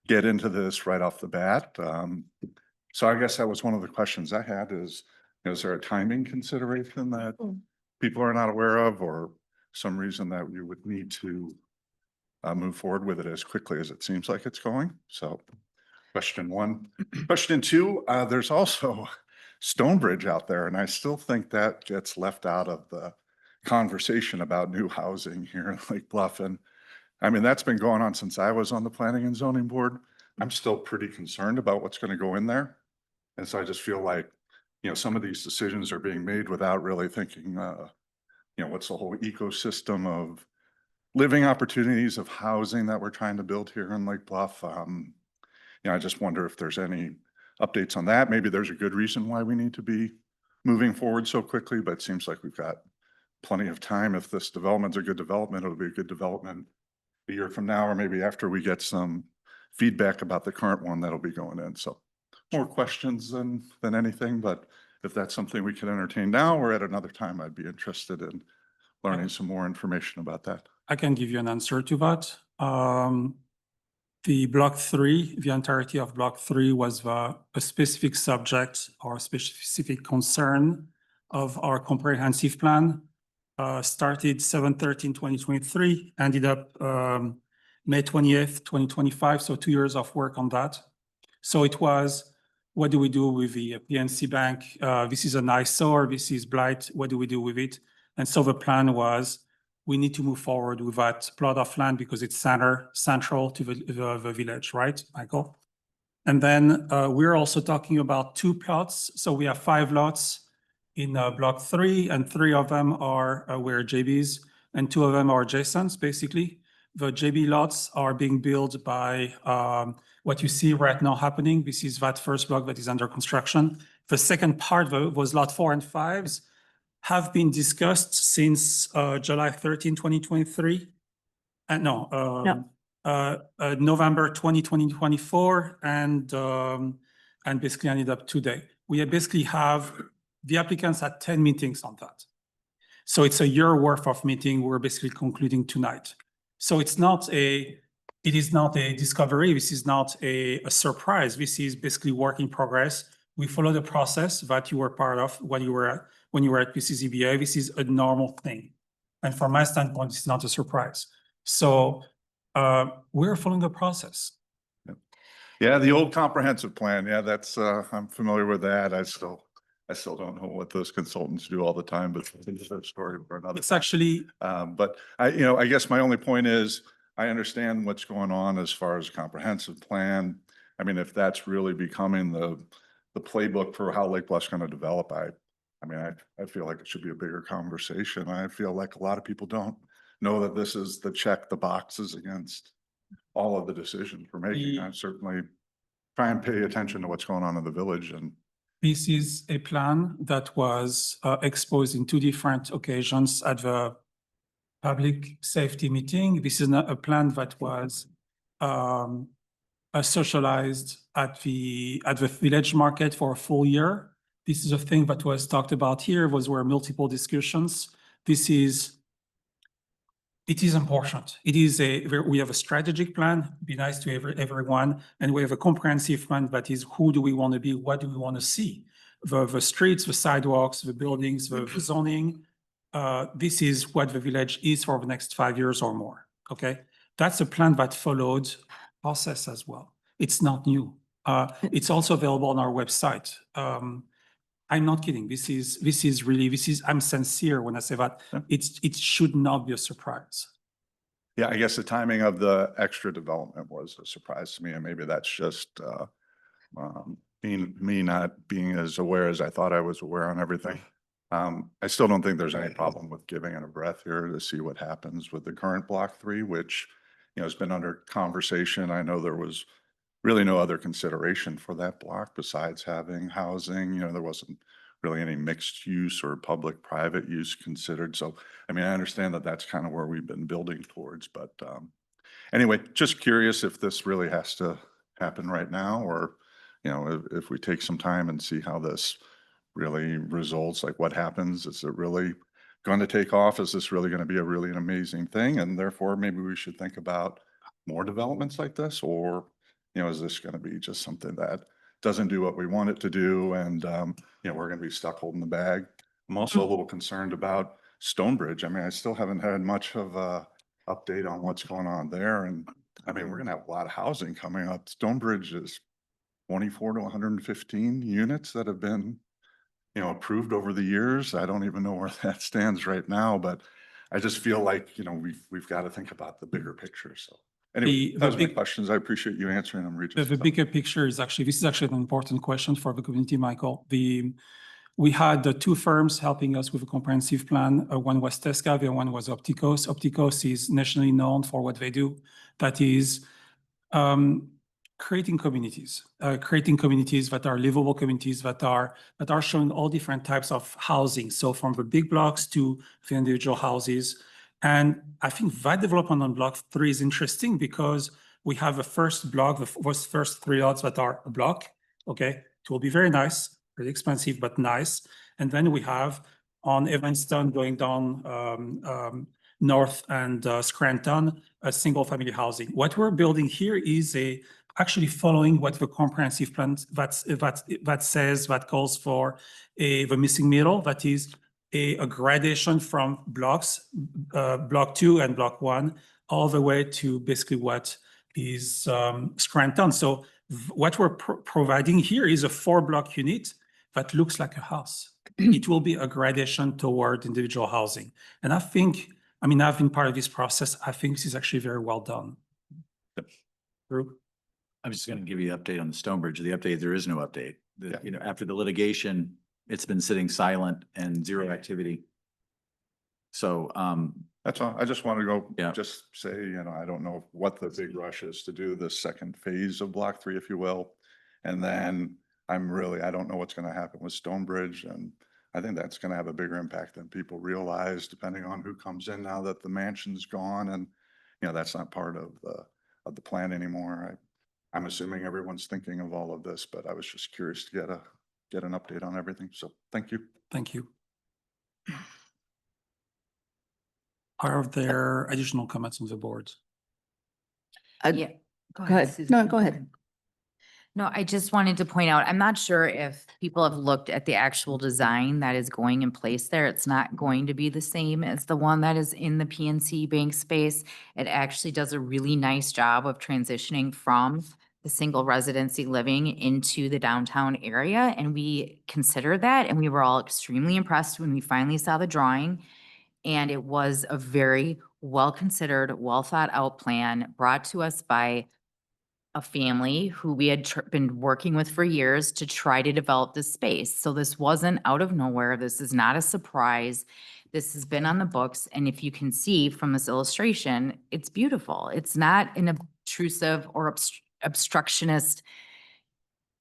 [SPEAKER 5] get into this right off the bat. So I guess that was one of the questions I had is there a timing consideration that people are not aware of or some reason that you would need to move forward with it as quickly as it seems like it's going? So question one. Question two, there's also Stonebridge out there, and I still think that gets left out of the conversation about new housing here in Lake Bluff. And I mean, that's been going on since I was on the Planning and Zoning Board. I'm still pretty concerned about what's going to go in there. And so I just feel like, some of these decisions are being made without really thinking, what's the whole ecosystem of living opportunities of housing that we're trying to build here in Lake Bluff. I just wonder if there's any updates on that. Maybe there's a good reason why we need to be moving forward so quickly, but it seems like we've got plenty of time. If this development's a good development, it'll be a good development a year from now, or maybe after we get some feedback about the current one that'll be going in. So more questions than anything, but if that's something we can entertain now or at another time, I'd be interested in learning some more information about that.
[SPEAKER 1] I can give you an answer to that. The Block 3, the entirety of Block 3 was a specific subject or specific concern of our comprehensive plan. Started 7/13/2023, ended up May 20th, 2025, so 2 years of work on that. So it was, what do we do with the PNC Bank? This is an eyesore, this is blight, what do we do with it? And so the plan was, we need to move forward with that plot of land because it's central to the village, right, Michael? And then we're also talking about 2 plots. So we have 5 lots in block 3, and 3 of them are where JBs, and 2 of them are adjacent, basically. The JB lots are being built by what you see right now happening. This is that first block that is under construction. The second part was lot 4 and 5s have been discussed since July 13, 2023. November 2024, and basically ended up today. We basically have, the applicants had 10 meetings on that. So it's a year worth of meeting we're basically concluding tonight. So it is not a discovery. This is not a surprise. This is basically work in progress. We follow the process that you were part of when you were at PCZBA. This is a normal thing. And from my standpoint, it's not a surprise. So we're following the process.
[SPEAKER 5] Yeah, the old comprehensive plan. Yeah, that's, I'm familiar with that. I still don't know what those consultants do all the time, but it's a story for another.
[SPEAKER 1] It's actually,
[SPEAKER 5] But I guess my only point is, I understand what's going on as far as comprehensive plan. I mean, if that's really becoming the playbook for how Lake Bluff's going to develop, I feel like it should be a bigger conversation. I feel like a lot of people don't know that this is the check the boxes against all of the decisions we're making. I certainly try and pay attention to what's going on in the village. And
[SPEAKER 1] this is a plan that was exposed in 2 different occasions at the public safety meeting. This is not a plan that was socialized at the village market for a full year. This is a thing that was talked about here, were multiple discussions. It is important. We have a strategic plan, be nice to everyone, and we have a comprehensive plan that is who do we want to be, what do we want to see? The streets, the sidewalks, the buildings, the zoning. This is what the village is for the next 5 years or more, okay? That's a plan that followed process as well. It's not new. It's also available on our website. I'm not kidding. I'm sincere when I say that. It should not be a surprise.
[SPEAKER 5] yeah, I guess the timing of the extra development was a surprise to me, and maybe that's just me not being as aware as I thought I was aware on everything. I still don't think there's any problem with giving it a breath here to see what happens with the current block 3, which, has been under conversation. I know there was really no other consideration for that block besides having housing. There wasn't really any mixed use or public-private use considered. So, I understand that that's kind of where we've been building towards, but anyway, just curious if this really has to happen right now, or, if we take some time and see how this really results, like what happens. Is it really going to take off? Is this really going to be an amazing thing? And therefore, maybe we should think about more developments like this, or, is this going to be just something that doesn't do what we want it to do? And, we're going to be stuck holding the bag. I'm also a little concerned about Stonebridge. I still haven't had much of a update on what's going on there. And we're going to have a lot of housing coming up. Stonebridge is 24 to 115 units that have been, approved over the years. I don't even know where that stands right now, but I just feel like, we've got to think about the bigger picture. So anyway, those are my questions. I appreciate you answering them, Regis.
[SPEAKER 1] The bigger picture is this is actually an important question for the community, Michael. We had 2 firms helping us with a comprehensive plan. One was Tesca, the other one was Opticos. Opticos is nationally known for what they do. That is creating communities that are livable communities that are showing all different types of housing. So from the big blocks to the individual houses. And I think that development on block 3 is interesting because we have a first block, the first 3 lots that are a block. Okay, it will be very nice, pretty expensive, but nice. And then we have on Evanston going down north and Scranton, a single family housing. What we're building here is actually following what the comprehensive plan that calls for the missing middle, that is a gradation from blocks, block 2 and block 1, all the way to basically what is Scranton. So what we're providing here is a 4-block unit that looks like a house. It will be a gradation toward individual housing. And I think, I've been part of this process. I think this is actually very well done. Drew?
[SPEAKER 6] I'm just going to give you an update on the Stonebridge. The update, there is no update. After the litigation, it's been sitting silent and zero activity. So,
[SPEAKER 5] That's all. I just want to go,
[SPEAKER 6] Yeah.
[SPEAKER 5] just say, I don't know what the big rush is to do the second phase of Block 3, if you will. And then I don't know what's going to happen with Stonebridge. And I think that's going to have a bigger impact than people realize, depending on who comes in now that the mansion's gone. And, that's not part of the plan anymore. I'm assuming everyone's thinking of all of this, but I was just curious to get an update on everything. So thank you.
[SPEAKER 1] Thank you. Are there additional comments on the board?
[SPEAKER 10] Yeah.
[SPEAKER 3] Go ahead.
[SPEAKER 10] Susan.
[SPEAKER 3] No, go ahead.
[SPEAKER 10] No, I just wanted to point out, I'm not sure if people have looked at the actual design that is going in place there. It's not going to be the same as the one that is in the PNC Bank space. It actually does a really nice job of transitioning from the single residency living into the downtown area. And we considered that, and we were all extremely impressed when we finally saw the drawing. And it was a very well-considered, well-thought-out plan brought to us by a family who we had been working with for years to try to develop this space. So this wasn't out of nowhere. This is not a surprise. This has been on the books. And if you can see from this illustration, it's beautiful. It's not an obtrusive or obstructionist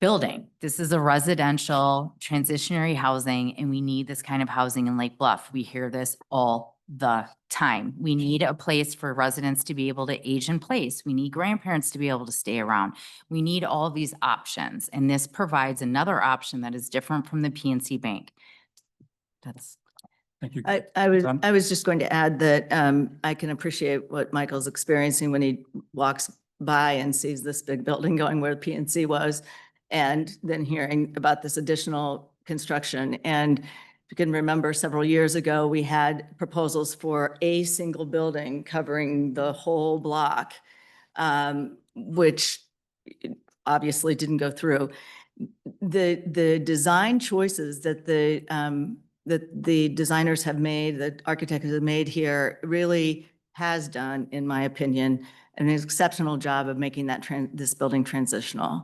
[SPEAKER 10] building. This is a residential transitionary housing, and we need this kind of housing in Lake Bluff. We hear this all the time. We need a place for residents to be able to age in place. We need grandparents to be able to stay around. We need all these options, and this provides another option that is different from the PNC Bank. That's
[SPEAKER 1] Thank you.
[SPEAKER 3] I was just going to add that I can appreciate what Michael's experiencing when he walks by and sees this big building going where the PNC was, and then hearing about this additional construction. And if you can remember, several years ago, we had proposals for a single building covering the whole block, which obviously didn't go through. The design choices that the designers have made, that architects have made here, really has done, in my opinion, an exceptional job of making that this building transitional.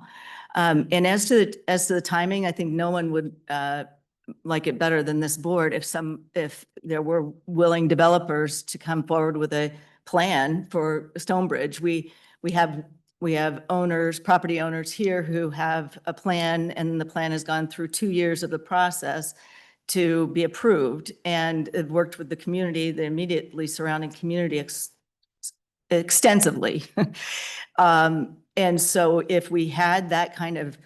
[SPEAKER 3] And as to the timing, I think no one would like it better than this board if there were willing developers to come forward with a plan for Stonebridge. We have owners, property owners here who have a plan, and the plan has gone through 2 years of the process to be approved, and it worked with the community, the immediately surrounding community extensively. And so if we had that kind of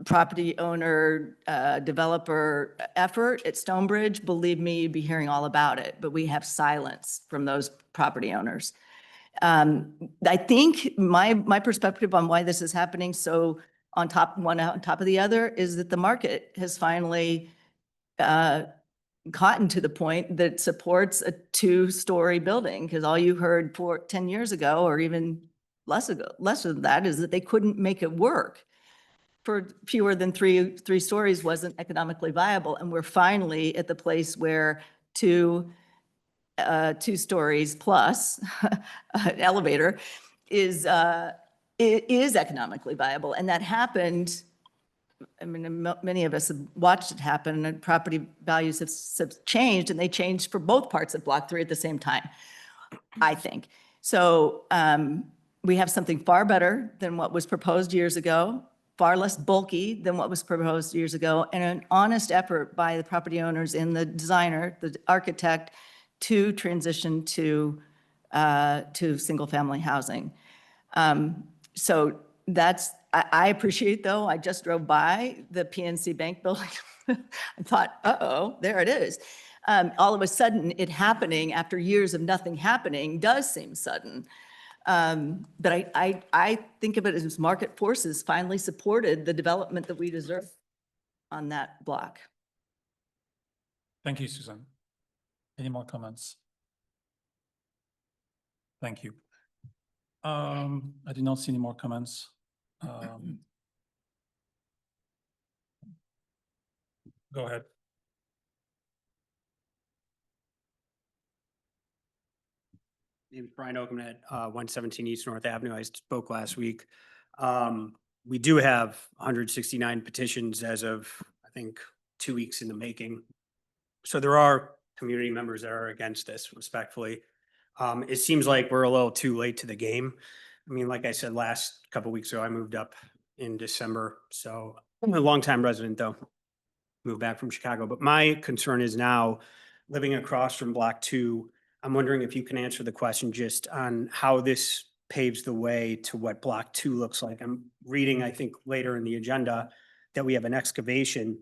[SPEAKER 3] property owner, developer effort at Stonebridge, believe me, you'd be hearing all about it, but we have silence from those property owners. I think my perspective on why this is happening so one on top of the other is that the market has finally gotten to the point that supports a 2-story building, because all you heard 10 years ago, or even less than that, is that they couldn't make it work. For fewer than three stories wasn't economically viable. And we're finally at the place where 2 stories plus an elevator is economically viable. And that happened. I mean, many of us have watched it happen, and property values have changed, and they changed for both parts of Block 3 at the same time, I think. So we have something far better than what was proposed years ago, far less bulky than what was proposed years ago, and an honest effort by the property owners and the designer, the architect, to transition to single-family housing. So I appreciate, though, I just drove by the PNC Bank building. I thought, uh-oh, there it is. All of a sudden, it happening after years of nothing happening does seem sudden. But I think of it as market forces finally supported the development that we deserve on that block.
[SPEAKER 1] Thank you, Susan. Any more comments? Thank you. I did not see any more comments. Go ahead.
[SPEAKER 13] Name is Brian Oakman at 117 East North Avenue. I spoke last week. We do have 169 petitions as of, I think, 2 weeks in the making. So there are community members that are against this respectfully. It seems like we're a little too late to the game. I mean, like I said, last couple of weeks ago, I moved up in December. So I'm a longtime resident though, moved back from Chicago. But my concern is now living across from Block 2. I'm wondering if you can answer the question just on how this paves the way to what Block 2 looks like. I'm reading, I think, later in the agenda that we have an excavation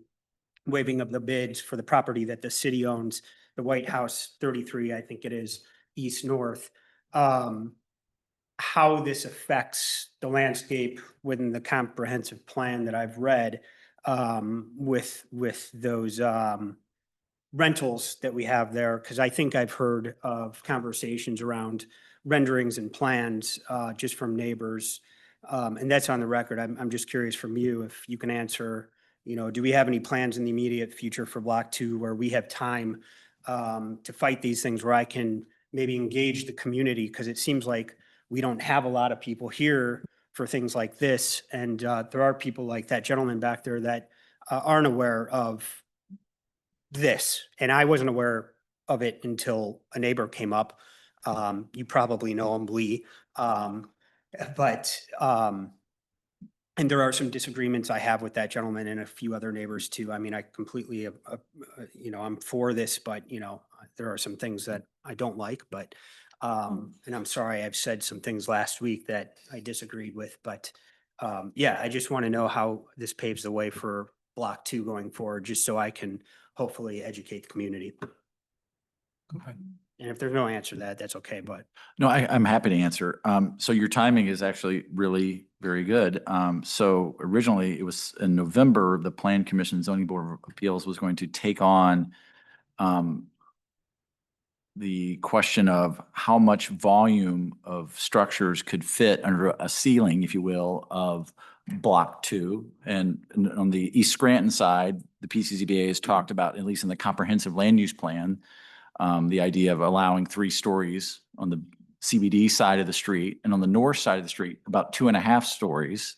[SPEAKER 13] waiving of the bids for the property that the city owns, the White House 33, I think it is, east north. How this affects the landscape within the comprehensive plan that I've read, with those rentals that we have there, because I think I've heard of conversations around renderings and plans just from neighbors. And that's on the record. I'm just curious from you if you can answer, do we have any plans in the immediate future for Block 2 where we have time to fight these things, where I can maybe engage the community? Because it seems like we don't have a lot of people here for things like this. And there are people like that gentleman back there that aren't aware of this. And I wasn't aware of it until a neighbor came up. You probably know him, Lee. And there are some disagreements I have with that gentleman and a few other neighbors too. I mean, I completely, I'm for this, but there are some things that I don't like, but, and I'm sorry, I've said some things last week that I disagreed with, but, yeah, I just want to know how this paves the way for Block 2 going forward, just so I can hopefully educate the community.
[SPEAKER 1] Okay.
[SPEAKER 13] And if there's no answer to that, that's okay, but.
[SPEAKER 6] No, I'm happy to answer. So your timing is actually really very good. So originally it was in November, the Plan Commission Zoning Board of Appeals was going to take on the question of how much volume of structures could fit under a ceiling, if you will, of Block 2. And on the East Scranton side, the PCZBA has talked about, at least in the comprehensive land use plan, the idea of allowing 3 stories on the CBD side of the street, and on the north side of the street, about 2.5 stories.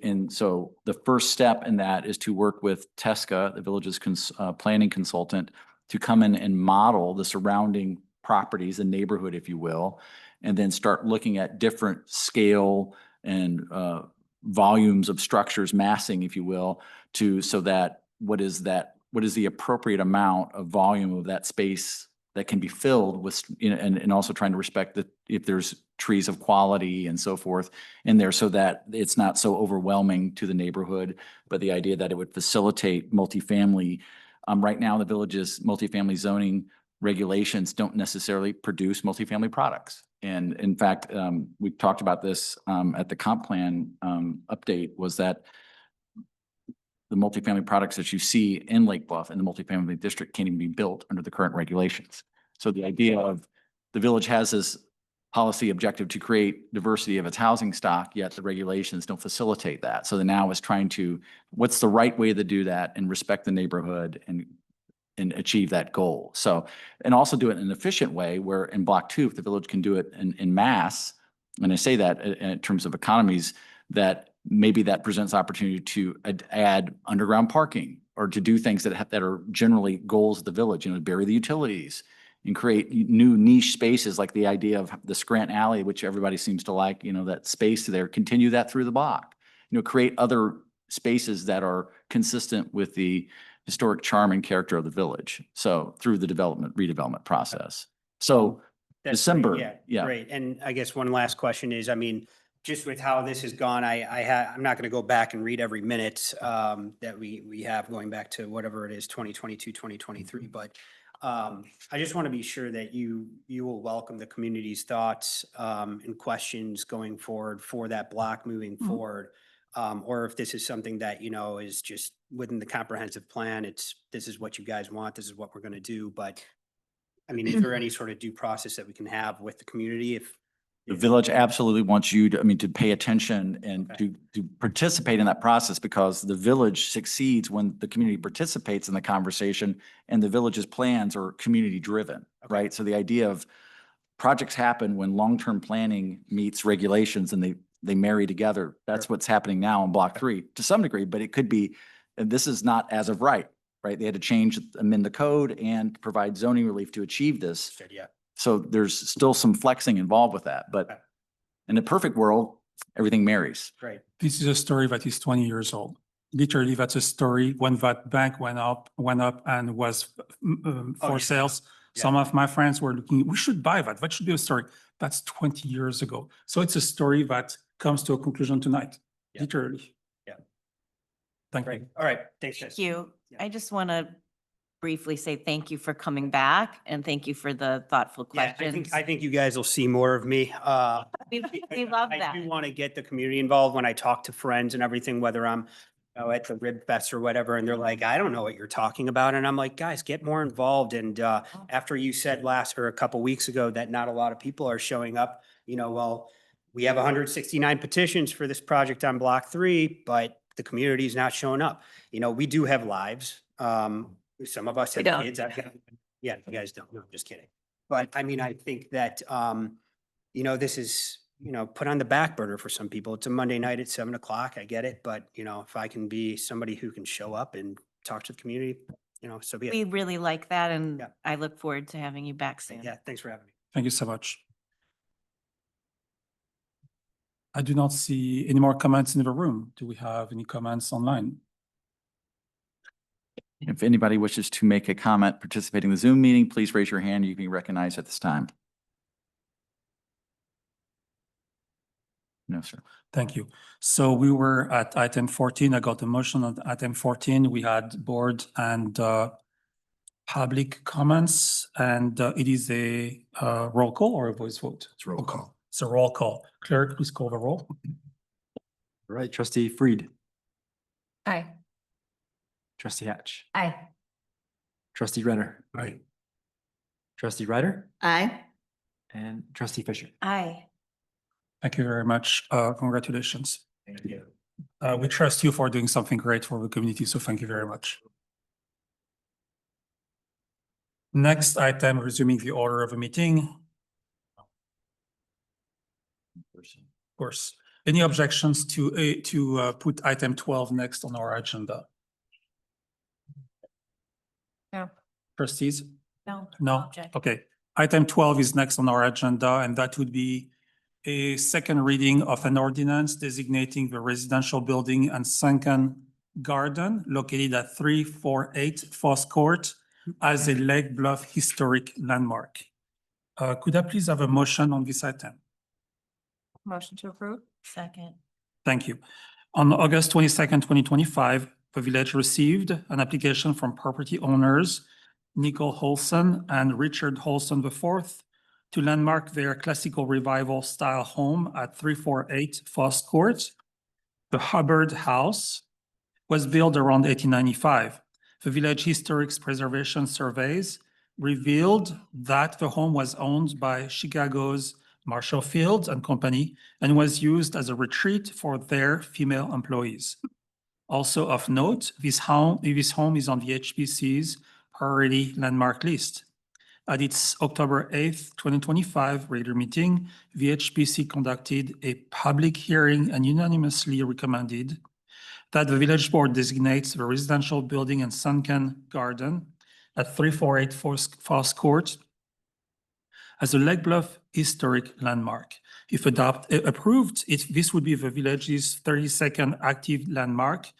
[SPEAKER 6] And so the first step in that is to work with TESCA, the village's planning consultant, to come in and model the surrounding properties, the neighborhood, if you will, and then start looking at different scale and volumes of structures, massing, if you will, so that what is the appropriate amount of volume of that space that can be filled with, and also trying to respect that if there's trees of quality and so forth in there, so that it's not so overwhelming to the neighborhood, but the idea that it would facilitate multifamily. Right now, the village's multifamily zoning regulations don't necessarily produce multifamily products. And in fact, we talked about this at the comp plan update, was that the multifamily products that you see in Lake Bluff and the multifamily district can't even be built under the current regulations. So the idea of the village has this policy objective to create diversity of its housing stock, yet the regulations don't facilitate that. So the now is trying to, what's the right way to do that and respect the neighborhood and achieve that goal. So, and also do it in an efficient way where in Block 2, if the village can do it in mass, and I say that in terms of economies, that maybe that presents opportunity to add underground parking or to do things that are generally goals of the village, bury the utilities and create new niche spaces, like the idea of the Scranton Alley, which everybody seems to like, that space there, continue that through the block, create other spaces that are consistent with the historic charm and character of the village. So through the redevelopment process. So
[SPEAKER 13] That's
[SPEAKER 6] December,
[SPEAKER 13] great.
[SPEAKER 6] yeah.
[SPEAKER 13] Great. And I guess one last question is, I mean, just with how this has gone, I'm not going to go back and read every minute that we have going back to whatever it is, 2022, 2023. But I just want to be sure that you will welcome the community's thoughts and questions going forward for that block moving forward. Or if this is something that, is just within the comprehensive plan, this is what you guys want, this is what we're going to do. But I mean, is there any sort of due process that we can have with the community if
[SPEAKER 6] The village absolutely wants you to pay attention and to participate in that process, because the village succeeds when the community participates in the conversation and the village's plans are community driven, right? So the idea of projects happen when long-term planning meets regulations and they marry together. That's what's happening now in Block 3 to some degree, but it could be, and this is not as of right. right? They had to change, amend the code and provide zoning relief to achieve this.
[SPEAKER 13] Yeah.
[SPEAKER 6] So there's still some flexing involved with that,
[SPEAKER 13] Okay.
[SPEAKER 6] but in a perfect world, everything marries.
[SPEAKER 13] Great.
[SPEAKER 1] This is a story that is 20 years old. Literally, that's a story when that bank went up and was
[SPEAKER 13] Oh,
[SPEAKER 1] for
[SPEAKER 13] yeah.
[SPEAKER 1] sales.
[SPEAKER 13] Yeah.
[SPEAKER 1] Some of my friends were looking, we should buy that. That should be a story. That's 20 years ago. So it's a story that comes to a conclusion tonight,
[SPEAKER 13] Yeah.
[SPEAKER 1] literally.
[SPEAKER 13] Yeah.
[SPEAKER 1] Thank
[SPEAKER 13] Great.
[SPEAKER 1] you.
[SPEAKER 13] All right. Thanks, guys.
[SPEAKER 9] Thank you.
[SPEAKER 13] Yeah.
[SPEAKER 9] I just want to briefly say thank you for coming back and thank you for the thoughtful
[SPEAKER 13] Yeah,
[SPEAKER 9] questions.
[SPEAKER 13] I think you guys will see more of me.
[SPEAKER 9] We love
[SPEAKER 13] I
[SPEAKER 9] that.
[SPEAKER 13] do want to get the community involved when I talk to friends and everything, whether I'm at the Rib Fest or whatever, and they're like, I don't know what you're talking about. And I'm like, guys, get more involved. And after you said a couple weeks ago that not a lot of people are showing up, well, we have 169 petitions for this project on Block 3, but the community is not showing up. We do have lives. Some of us
[SPEAKER 9] We
[SPEAKER 13] have
[SPEAKER 9] don't.
[SPEAKER 13] kids. Yeah, you guys don't. No, I'm just kidding. But I mean, I think that, this is, put on the back burner for some people. It's a Monday night at 7 o'clock. I get it. But, if I can be somebody who can show up and talk to the community, so be it.
[SPEAKER 9] We really like that and
[SPEAKER 13] Yeah.
[SPEAKER 9] I look forward to having you back soon.
[SPEAKER 13] Yeah, thanks for having me.
[SPEAKER 1] Thank you so much. I do not see any more comments in the room. Do we have any comments online?
[SPEAKER 6] If anybody wishes to make a comment participating in the Zoom meeting, please raise your hand. You can be recognized at this time. No, sir.
[SPEAKER 1] Thank you. So we were at item 14. I got a motion on item 14. We had board and public comments, and it is a roll call or a voice vote?
[SPEAKER 5] It's roll call.
[SPEAKER 1] It's a roll call. Clerk, please call the roll.
[SPEAKER 12] All right, trustee Fried,
[SPEAKER 11] Aye.
[SPEAKER 12] trustee Hatch,
[SPEAKER 10] Aye.
[SPEAKER 12] trustee Renner,
[SPEAKER 1] Right.
[SPEAKER 12] trustee Ryder,
[SPEAKER 3] Aye.
[SPEAKER 12] and trustee Fisher.
[SPEAKER 9] Aye.
[SPEAKER 1] Thank you very much. Congratulations.
[SPEAKER 13] Thank you.
[SPEAKER 1] We trust you for doing something great for the community, so thank you very much. Next item, resuming the order of a meeting. Of course, any objections to put item 12 next on our agenda?
[SPEAKER 11] No.
[SPEAKER 1] Trustees?
[SPEAKER 9] No.
[SPEAKER 1] No?
[SPEAKER 9] object.
[SPEAKER 1] Okay. Item 12 is next on our agenda, and that would be a second reading of an ordinance designating the residential building and sunken garden located at 348 Foss Court as a Lake Bluff historic landmark. Could I please have a motion on this item?
[SPEAKER 11] Motion to approve?
[SPEAKER 9] Second.
[SPEAKER 1] Thank you. On August 22nd, 2025, the village received an application from property owners Nicole Holson and Richard Holson IV to landmark their classical revival style home at 348 Foss Court. The Hubbard House was built around 1895. The Village Historic Preservation Surveys revealed that the home was owned by Chicago's Marshall Fields and Company and was used as a retreat for their female employees. Also of note, this home is on the HBC's priority landmark list. At its October 8th, 2025 regular meeting, the HBC conducted a public hearing and unanimously recommended that the village board designates the residential building and sunken garden at 348 Foss Court as a Lake Bluff historic landmark. If approved, this would be the village's 32nd active landmark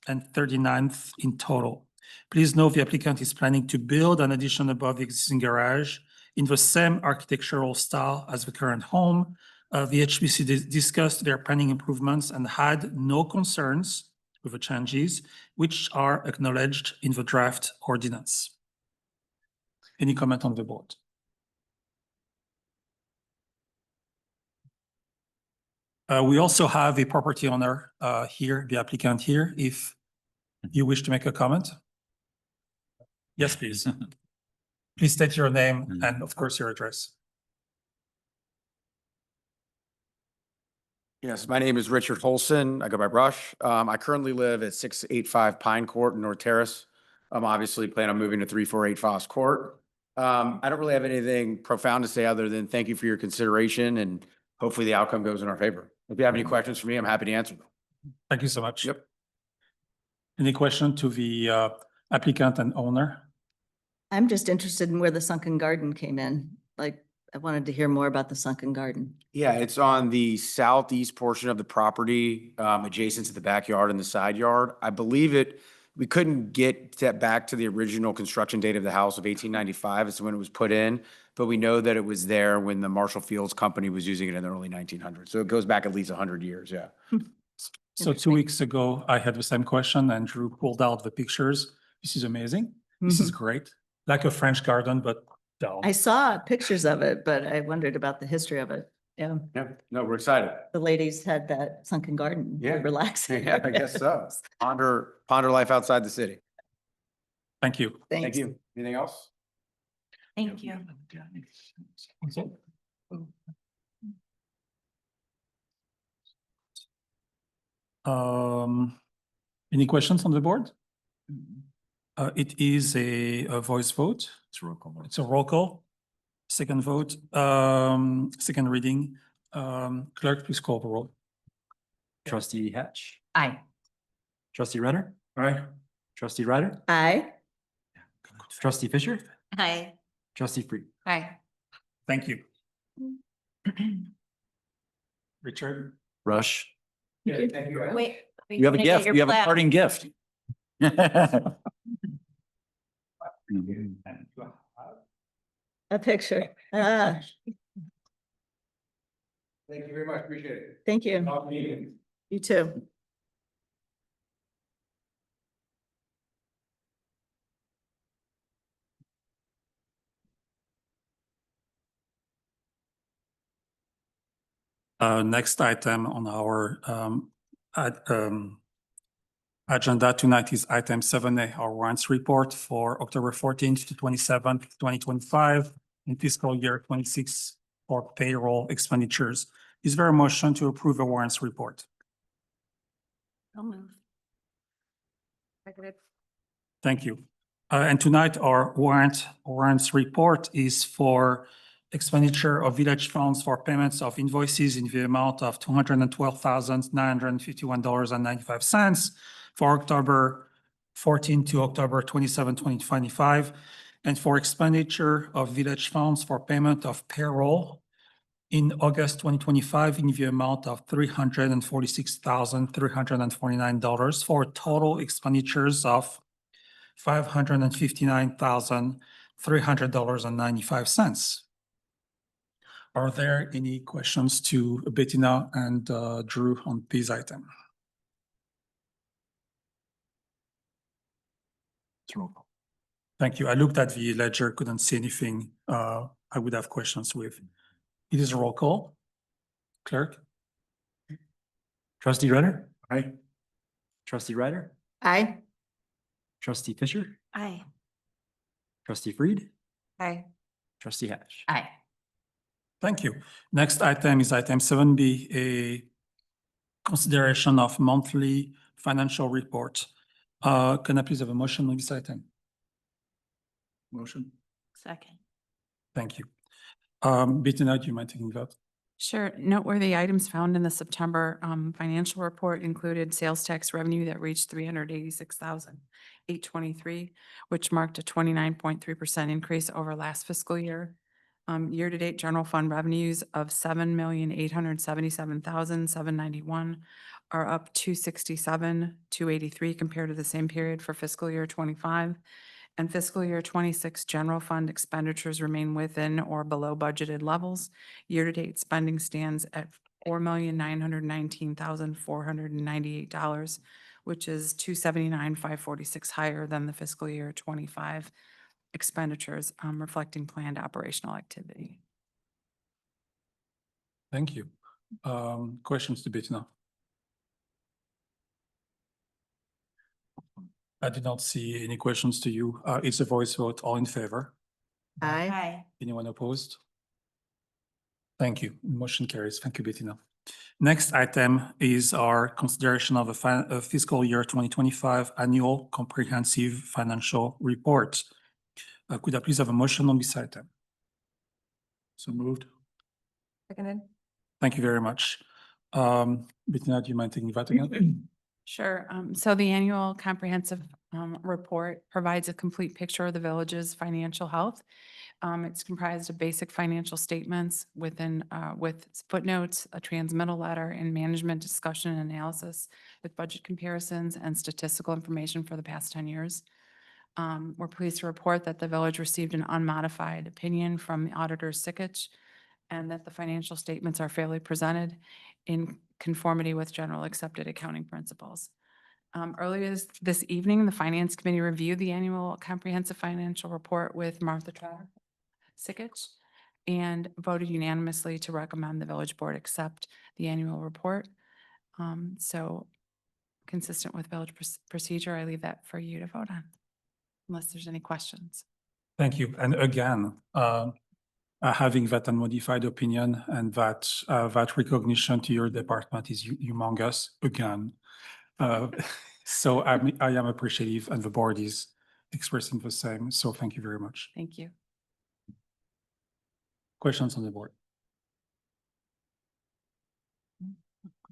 [SPEAKER 1] and 39th in total. Please note the applicant is planning to build an addition above the existing garage in the same architectural style as the current home. The HBC discussed their planning improvements and had no concerns with the changes, which are acknowledged in the draft ordinance. Any comment on the board? We also have a property owner here, the applicant here, if you wish to make a comment. Yes, please. Please state your name and of course your address.
[SPEAKER 14] Yes, my name is Richard Holson. I go by Brush. I currently live at 685 Pine Court in North Terrace. I'm obviously planning on moving to 348 Foss Court. I don't really have anything profound to say other than thank you for your consideration and hopefully the outcome goes in our favor. If you have any questions for me, I'm happy to answer them.
[SPEAKER 1] Thank you so much.
[SPEAKER 14] Yep.
[SPEAKER 1] Any question to the applicant and owner.
[SPEAKER 3] I'm just interested in where the sunken garden came in. Like, I wanted to hear more about the sunken garden.
[SPEAKER 14] Yeah, it's on the southeast portion of the property, adjacent to the backyard and the side yard. I believe we couldn't get that back to the original construction date of the house of 1895. It's when it was put in, but we know that it was there when the Marshall Fields Company was using it in the early 1900s. So it goes back at least 100 years, yeah.
[SPEAKER 1] So 2
[SPEAKER 3] Interesting.
[SPEAKER 1] weeks ago, I had the same question and Drew pulled out the pictures. This is amazing. This is great. Like a French garden, but down.
[SPEAKER 3] I saw pictures of it, but I wondered about the history of it. Yeah,
[SPEAKER 14] Yeah, no, we're excited.
[SPEAKER 3] the ladies had that sunken garden.
[SPEAKER 14] Yeah.
[SPEAKER 3] Relaxing.
[SPEAKER 14] Yeah, I guess so. Ponder life outside the city.
[SPEAKER 1] Thank you.
[SPEAKER 14] Thank
[SPEAKER 3] Thanks.
[SPEAKER 14] you. Anything else?
[SPEAKER 9] Thank you.
[SPEAKER 1] Um, any questions on the board? It is a voice vote.
[SPEAKER 12] It's roll call.
[SPEAKER 1] It's a roll call. Second vote, second reading. Clerk, please call the roll.
[SPEAKER 12] Trustee Hatch,
[SPEAKER 10] Aye.
[SPEAKER 12] trustee Renner,
[SPEAKER 1] Aye.
[SPEAKER 12] trustee Ryder,
[SPEAKER 3] Aye.
[SPEAKER 12] trustee Fisher,
[SPEAKER 9] Hi.
[SPEAKER 12] trustee Freed.
[SPEAKER 11] Hi.
[SPEAKER 1] Thank you. Richard?
[SPEAKER 6] Rush,
[SPEAKER 9] Wait.
[SPEAKER 6] you have a gift. You have a parting gift.
[SPEAKER 3] A picture. Ah,
[SPEAKER 14] Thank you very much. Appreciate it.
[SPEAKER 3] thank you. You too.
[SPEAKER 1] Next item on our agenda tonight is item 7A, our warrants report for October 14th to 27th, 2025, and fiscal year 26 for payroll expenditures. Is there a motion to approve the warrants report?
[SPEAKER 9] I'll move.
[SPEAKER 11] Seconded.
[SPEAKER 1] Thank you. And tonight, our warrants report is for expenditure of village funds for payments of invoices in the amount of $212,951.95 for October 14 to October 27, 2025, and for expenditure of village funds for payment of payroll in August 2025 in the amount of $346,349 for total expenditures of $559,300.95. Are there any questions to Bettina and Drew on this item?
[SPEAKER 12] It's roll call.
[SPEAKER 1] Thank you. I looked at the ledger, couldn't see anything I would have questions with. It is a roll call. Clerk?
[SPEAKER 12] Trustee Renner,
[SPEAKER 1] Aye.
[SPEAKER 12] trustee Ryder,
[SPEAKER 3] Aye.
[SPEAKER 12] trustee Fisher,
[SPEAKER 9] Aye.
[SPEAKER 12] trustee Freed,
[SPEAKER 11] Hi.
[SPEAKER 12] trustee Hatch.
[SPEAKER 10] Aye.
[SPEAKER 1] Thank you. Next item is item 7B, a consideration of monthly financial report. Can I please have a motion on this item? Motion.
[SPEAKER 9] Second.
[SPEAKER 1] Thank you. Bettina, do you mind taking that?
[SPEAKER 15] Sure. Noteworthy items found in the September financial report included sales tax revenue that reached $386,823, which marked a 29.3% increase over last fiscal year. Year-to-date general fund revenues of $7,877,791 are up $267,283 compared to the same period for fiscal year 25. And fiscal year 26 general fund expenditures remain within or below budgeted levels. Year-to-date spending stands at $4,919,498, which is $279,546 higher than the fiscal year 25 expenditures, reflecting planned operational activity.
[SPEAKER 1] Thank you. Questions to Bettina? I did not see any questions to you. It's a voice vote. All in favor?
[SPEAKER 3] Aye.
[SPEAKER 9] Hi.
[SPEAKER 1] Anyone opposed? Thank you. Motion carries. Thank you, Bettina. Next item is our consideration of a fiscal year 2025 annual comprehensive financial report. Could I please have a motion on this item? So moved.
[SPEAKER 11] Seconded.
[SPEAKER 1] Thank you very much. Bettina, do you mind taking that again?
[SPEAKER 15] Sure. So the annual comprehensive report provides a complete picture of the village's financial health. It's comprised of basic financial statements with footnotes, a transmittal letter, and management discussion and analysis with budget comparisons and statistical information for the past 10 years. We're pleased to report that the village received an unmodified opinion from the auditor Sikich, and that the financial statements are fairly presented in conformity with general accepted accounting principles. Earlier this evening, the Finance Committee reviewed the annual comprehensive financial report with Martha Trotter Sikich and voted unanimously to recommend the village board accept the annual report. So consistent with village procedure, I leave that for you to vote on, unless there's any questions.
[SPEAKER 1] Thank you. And again, having that unmodified opinion and that recognition to your department is humongous again. So I am appreciative, and the board is expressing the same. So thank you very much.
[SPEAKER 15] Thank you.
[SPEAKER 1] Questions on the board?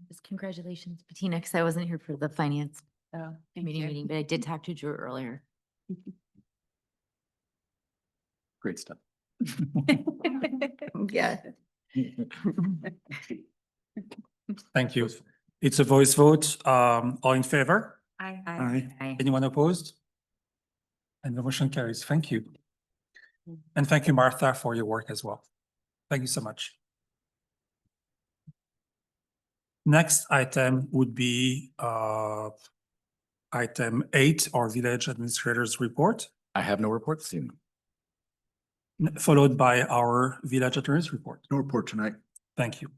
[SPEAKER 10] Just congratulations, Bettina, because I wasn't here for the finance
[SPEAKER 15] Thank
[SPEAKER 10] committee
[SPEAKER 15] you.
[SPEAKER 10] meeting, but I did talk to Drew earlier.
[SPEAKER 6] Great stuff.
[SPEAKER 3] Yeah.
[SPEAKER 1] Thank you. It's a voice vote. All in favor?
[SPEAKER 10] Aye.
[SPEAKER 1] Anyone opposed? And the motion carries. Thank you. And thank you, Martha, for your work as well. Thank you so much. Next item would be item 8, our village administrator's report,
[SPEAKER 6] I have no report this evening.
[SPEAKER 1] followed by our village attorney's report.
[SPEAKER 5] No report tonight.
[SPEAKER 1] Thank you.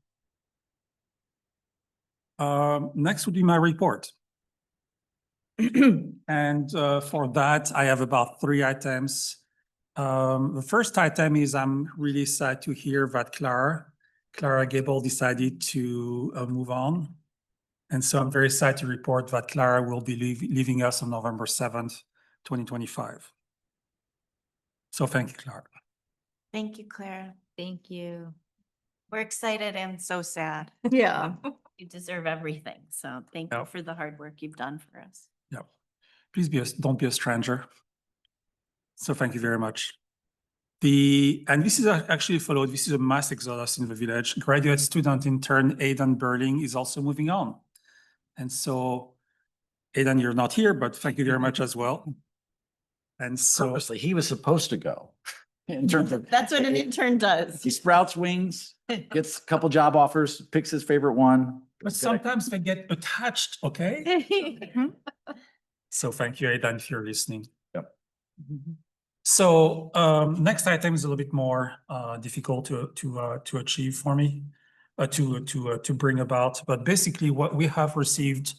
[SPEAKER 1] Next would be my report. And for that, I have about 3 items. The first item is I'm really sad to hear that Clara Gable decided to move on. And so I'm very sad to report that Clara will be leaving us on November 7th, 2025. So thank you, Clara.
[SPEAKER 9] Thank you, Clara.
[SPEAKER 10] Thank you.
[SPEAKER 9] We're excited and so sad.
[SPEAKER 3] Yeah.
[SPEAKER 9] You deserve everything. So thank you
[SPEAKER 1] Yep.
[SPEAKER 9] for the hard work you've done for us.
[SPEAKER 1] Yeah. Please don't be a stranger. So thank you very much. And this is actually followed, this is a mass exodus in the village. Graduate student intern Aidan Burling is also moving on. And so Aidan, you're not here, but thank you very much as well. And so
[SPEAKER 6] Purposely, he was supposed to go. In terms of,
[SPEAKER 9] That's what an intern does.
[SPEAKER 6] he sprouts wings, gets a couple job offers, picks his favorite one.
[SPEAKER 1] but sometimes they get attached, okay? So thank you, Aidan, if you're listening.
[SPEAKER 6] Yep.
[SPEAKER 1] So next item is a little bit more difficult to achieve for me, to bring about. But basically, what we have received,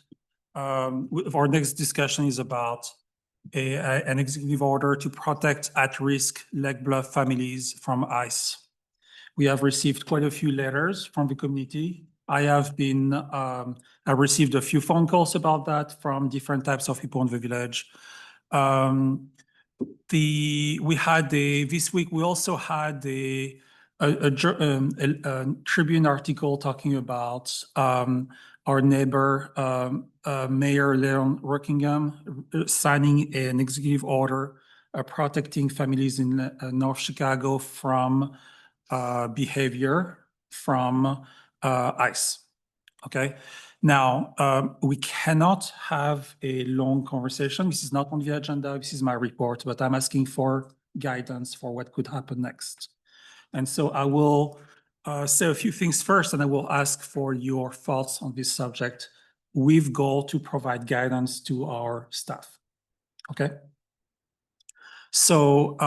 [SPEAKER 1] our next discussion is about an executive order to protect at-risk Lake Bluff families from ICE. We have received quite a few letters from the community. I received a few phone calls about that from different types of people in the village. This week, we also had a Tribune article talking about our neighbor, Mayor Leon Rockingham, signing an executive order protecting families in North Chicago from behavior from ICE. Okay. Now, we cannot have a long conversation. This is not on the agenda. This is my report, but I'm asking for guidance for what could happen next. And so I will say a few things first, and I will ask for your thoughts on this subject with goal to provide guidance to our staff. Okay. So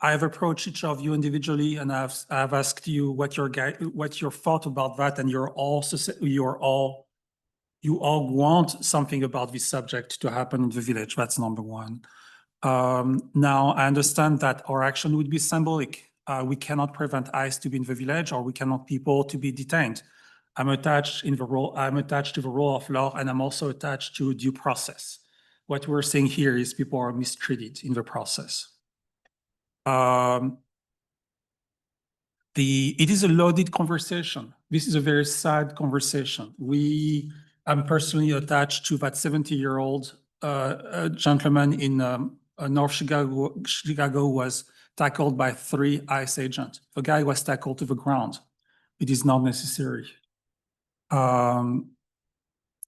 [SPEAKER 1] I have approached each of you individually, and I've asked you what your thought about that, and you all want something about this subject to happen in the village. That's number one. Now I understand that our action would be symbolic. We cannot prevent ICE to be in the village, or we cannot people to be detained. I'm attached to the rule of law, and I'm also attached to due process. What we're saying here is people are mistreated in the process. It is a loaded conversation. This is a very sad conversation. I'm personally attached to that 70-year-old gentleman in North Chicago who was tackled by 3 ICE agents. The guy was tackled to the ground. It is not necessary.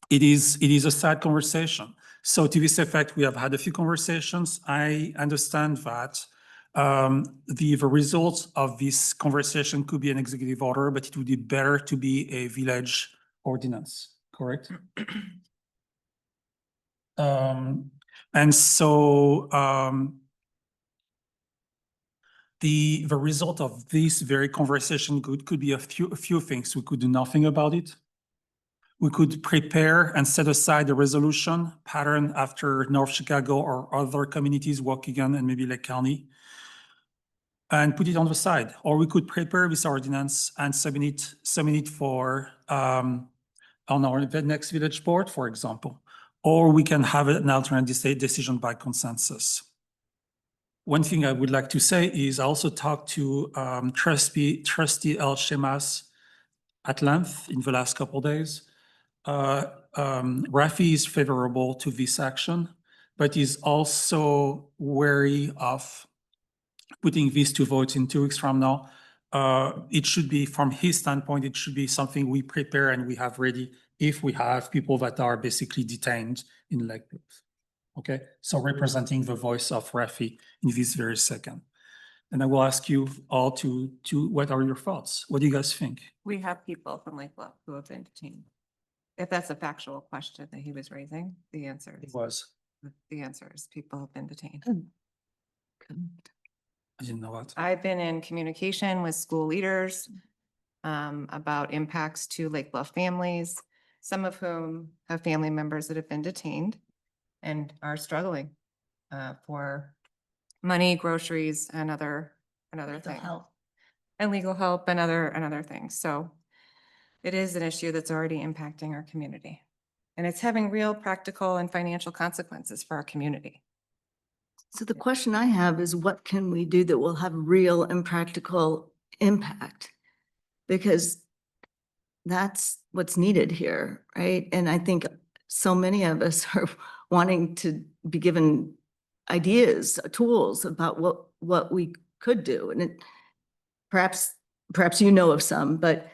[SPEAKER 1] It is a sad conversation. So to this effect, we have had a few conversations. I understand that the results of this conversation could be an executive order, but it would be better to be a village ordinance, correct? And so the result of this very conversation could be a few things. We could do nothing about it. We could prepare and set aside a resolution pattern after North Chicago or other communities, Waukegan and maybe Lake County, and put it on the side. Or we could prepare this ordinance and submit it for on the next village board, for example. Or we can have an alternate decision by consensus. One thing I would like to say is I also talked to Trustee El Shemas at length in the last couple of days. Rafi is favorable to this action, but is also wary of putting these to votes in 2 weeks from now. It should be, from his standpoint, it should be something we prepare and we have ready if we have people that are basically detained in Lake Bluff. Okay, so representing the voice of Rafi in this very second. And I will ask you all to what are your thoughts? What do you guys think?
[SPEAKER 11] We have people from Lake Bluff who have been detained. If that's a factual question that he was raising, the answer
[SPEAKER 1] It
[SPEAKER 11] is,
[SPEAKER 1] was.
[SPEAKER 11] the answer is people have been detained.
[SPEAKER 1] I didn't know what.
[SPEAKER 11] I've been in communication with school leaders about impacts to Lake Bluff families, some of whom have family members that have been detained and are struggling for money, groceries, and other things. And legal help and other things. So it is an issue that's already impacting our community. And it's having real practical and financial consequences for our community.
[SPEAKER 3] So the question I have is what can we do that will have real and practical impact? Because that's what's needed here, right? And I think so many of us are wanting to be given ideas, tools about what we could do. And perhaps you know of some, but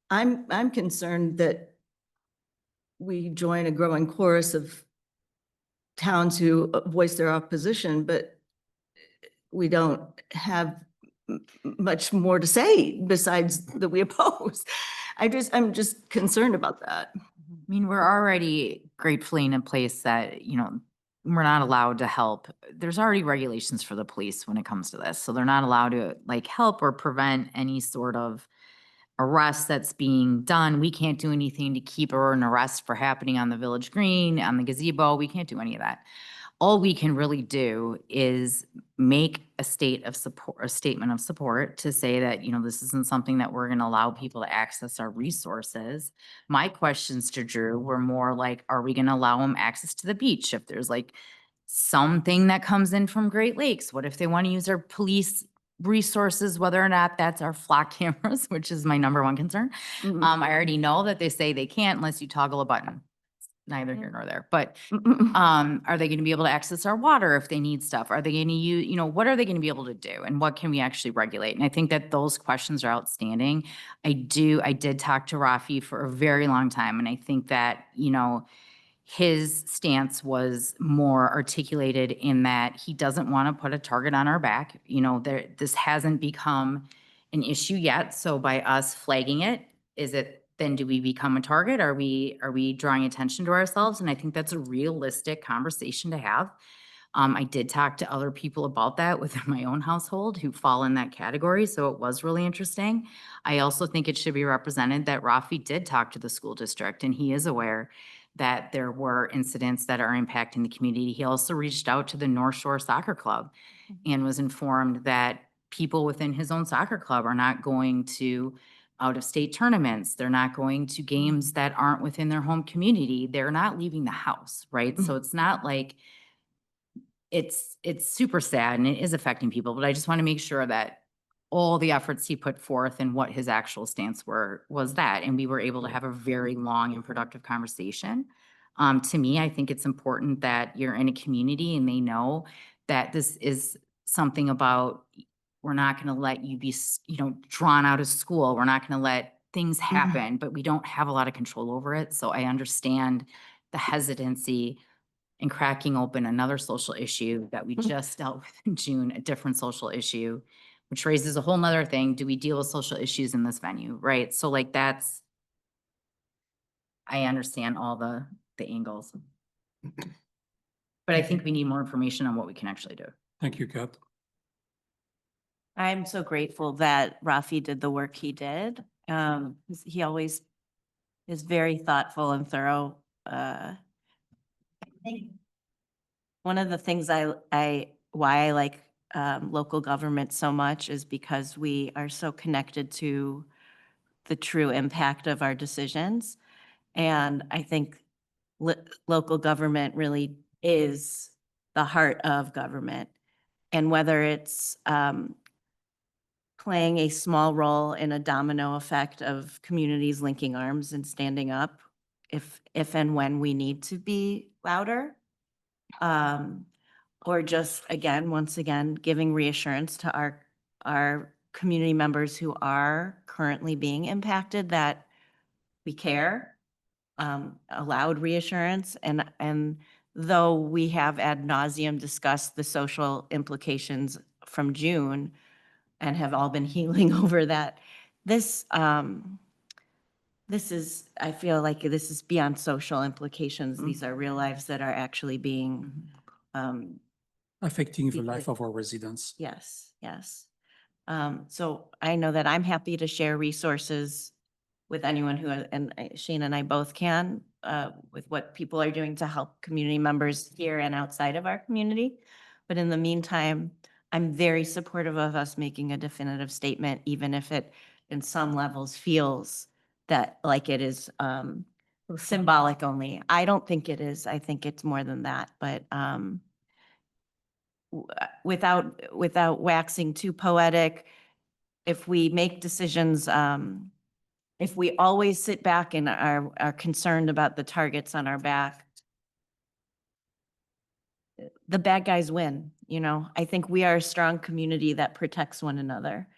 [SPEAKER 3] I'm concerned that we join a growing chorus of towns who voice their opposition, but we don't have much more to say besides that we oppose. I'm just concerned about that.
[SPEAKER 10] I mean, we're already gratefully in a place that, we're not allowed to help. There's already regulations for the police when it comes to this. So they're not allowed to help or prevent any sort of arrest that's being done. We can't do anything to keep an arrest for happening on the village green, on the gazebo. We can't do any of that. All we can really do is make a statement of support to say that, this isn't something that we're going to allow people to access our resources. My questions to Drew were more like, are we going to allow them access to the beach? If there's something that comes in from Great Lakes, what if they want to use our police resources, whether or not that's our flock cameras, which is my number one concern. I already know that they say they can't unless you toggle a button. Neither here nor there, but are they going to be able to access our water if they need stuff? Are they going to use, what are they going to be able to do? And what can we actually regulate? And I think that those questions are outstanding. I did talk to Rafi for a very long time. And I think that, his stance was more articulated in that he doesn't want to put a target on our back. This hasn't become an issue yet. So by us flagging it, then do we become a target? Are we drawing attention to ourselves? And I think that's a realistic conversation to have. I did talk to other people about that within my own household who fall in that category. So it was really interesting. I also think it should be represented that Rafi did talk to the school district and he is aware that there were incidents that are impacting the community. He also reached out to the North Shore Soccer Club and was informed that people within his own soccer club are not going to out-of-state tournaments. They're not going to games that aren't within their home community. They're not leaving the house, right? So it's not like it's super sad and it is affecting people, but I just want to make sure that all the efforts he put forth and what his actual stance was that, and we were able to have a very long and productive conversation. To me, I think it's important that you're in a community and they know that this is something about, we're not gonna let you be, drawn out of school. We're not gonna let things happen, but we don't have a lot of control over it. So I understand the hesitancy in cracking open another social issue that we just dealt with in June, a different social issue, which raises a whole nother thing. Do we deal with social issues in this venue, right? So like I understand all the angles. But I think we need more information on what we can actually do.
[SPEAKER 1] Thank you, Kat.
[SPEAKER 9] I'm so grateful that Rafi did the work he did. He always is very thoughtful and thorough. I think one of the things why I like local government so much is because we are so connected to the true impact of our decisions. And I think local government really is the heart of government. And whether it's playing a small role in a domino effect of communities linking arms and standing up if and when we need to be louder, or just once again, giving reassurance to our community members who are currently being impacted that we care, a loud reassurance. And though we have ad nauseum discussed the social implications from June and have all been healing over that, this is, I feel like this is beyond social implications. These are real lives that are actually being,
[SPEAKER 1] Affecting the life of our residents.
[SPEAKER 9] yes, yes. So I know that I'm happy to share resources with anyone who, and Shane and I both can, with what people are doing to help community members here and outside of our community. But in the meantime, I'm very supportive of us making a definitive statement, even if it in some levels feels that like it is symbolic only. I don't think it is. I think it's more than that, but without waxing too poetic, if we make decisions, if we always sit back and are concerned about the targets on our back, the bad guys win, I think we are a strong community that protects one another.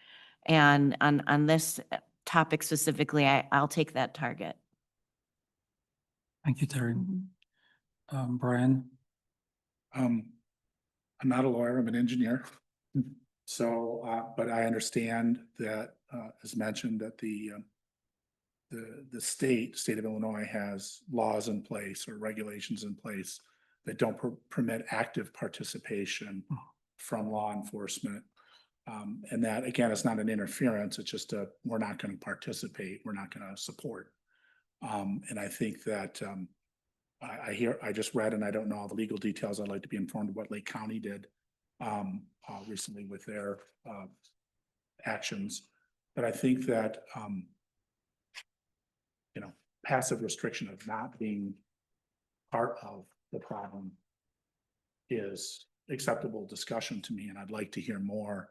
[SPEAKER 9] And on this topic specifically, I'll take that target.
[SPEAKER 1] Thank you, Terry.
[SPEAKER 9] Mm-hmm.
[SPEAKER 1] Brian?
[SPEAKER 5] I'm not a lawyer, I'm an engineer. So, but I understand that, as mentioned, that the state of Illinois has laws in place or regulations in place that don't permit active participation from law enforcement. And that, again, it's not an interference, it's just we're not going to participate, we're not going to support. And I think that I just read, and I don't know all the legal details. I'd like to be informed of what Lake County did recently with their actions. But I think that, passive restriction of not being part of the problem is acceptable discussion to me. And I'd like to hear more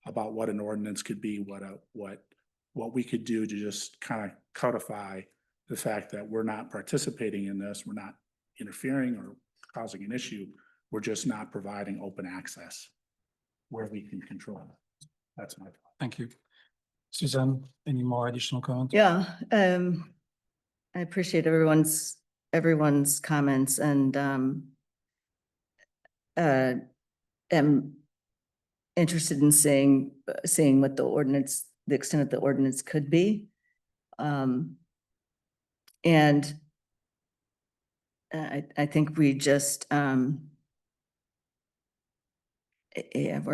[SPEAKER 5] about what an ordinance could be, what we could do to just kind of codify the fact that we're not participating in this, we're not interfering or causing an issue, we're just not providing open access where we can control it. That's my thought.
[SPEAKER 1] Thank you. Suzanne, any more additional comments?
[SPEAKER 3] Yeah, I appreciate everyone's comments and am interested in seeing what the extent of the ordinance could be. And I think we just, we're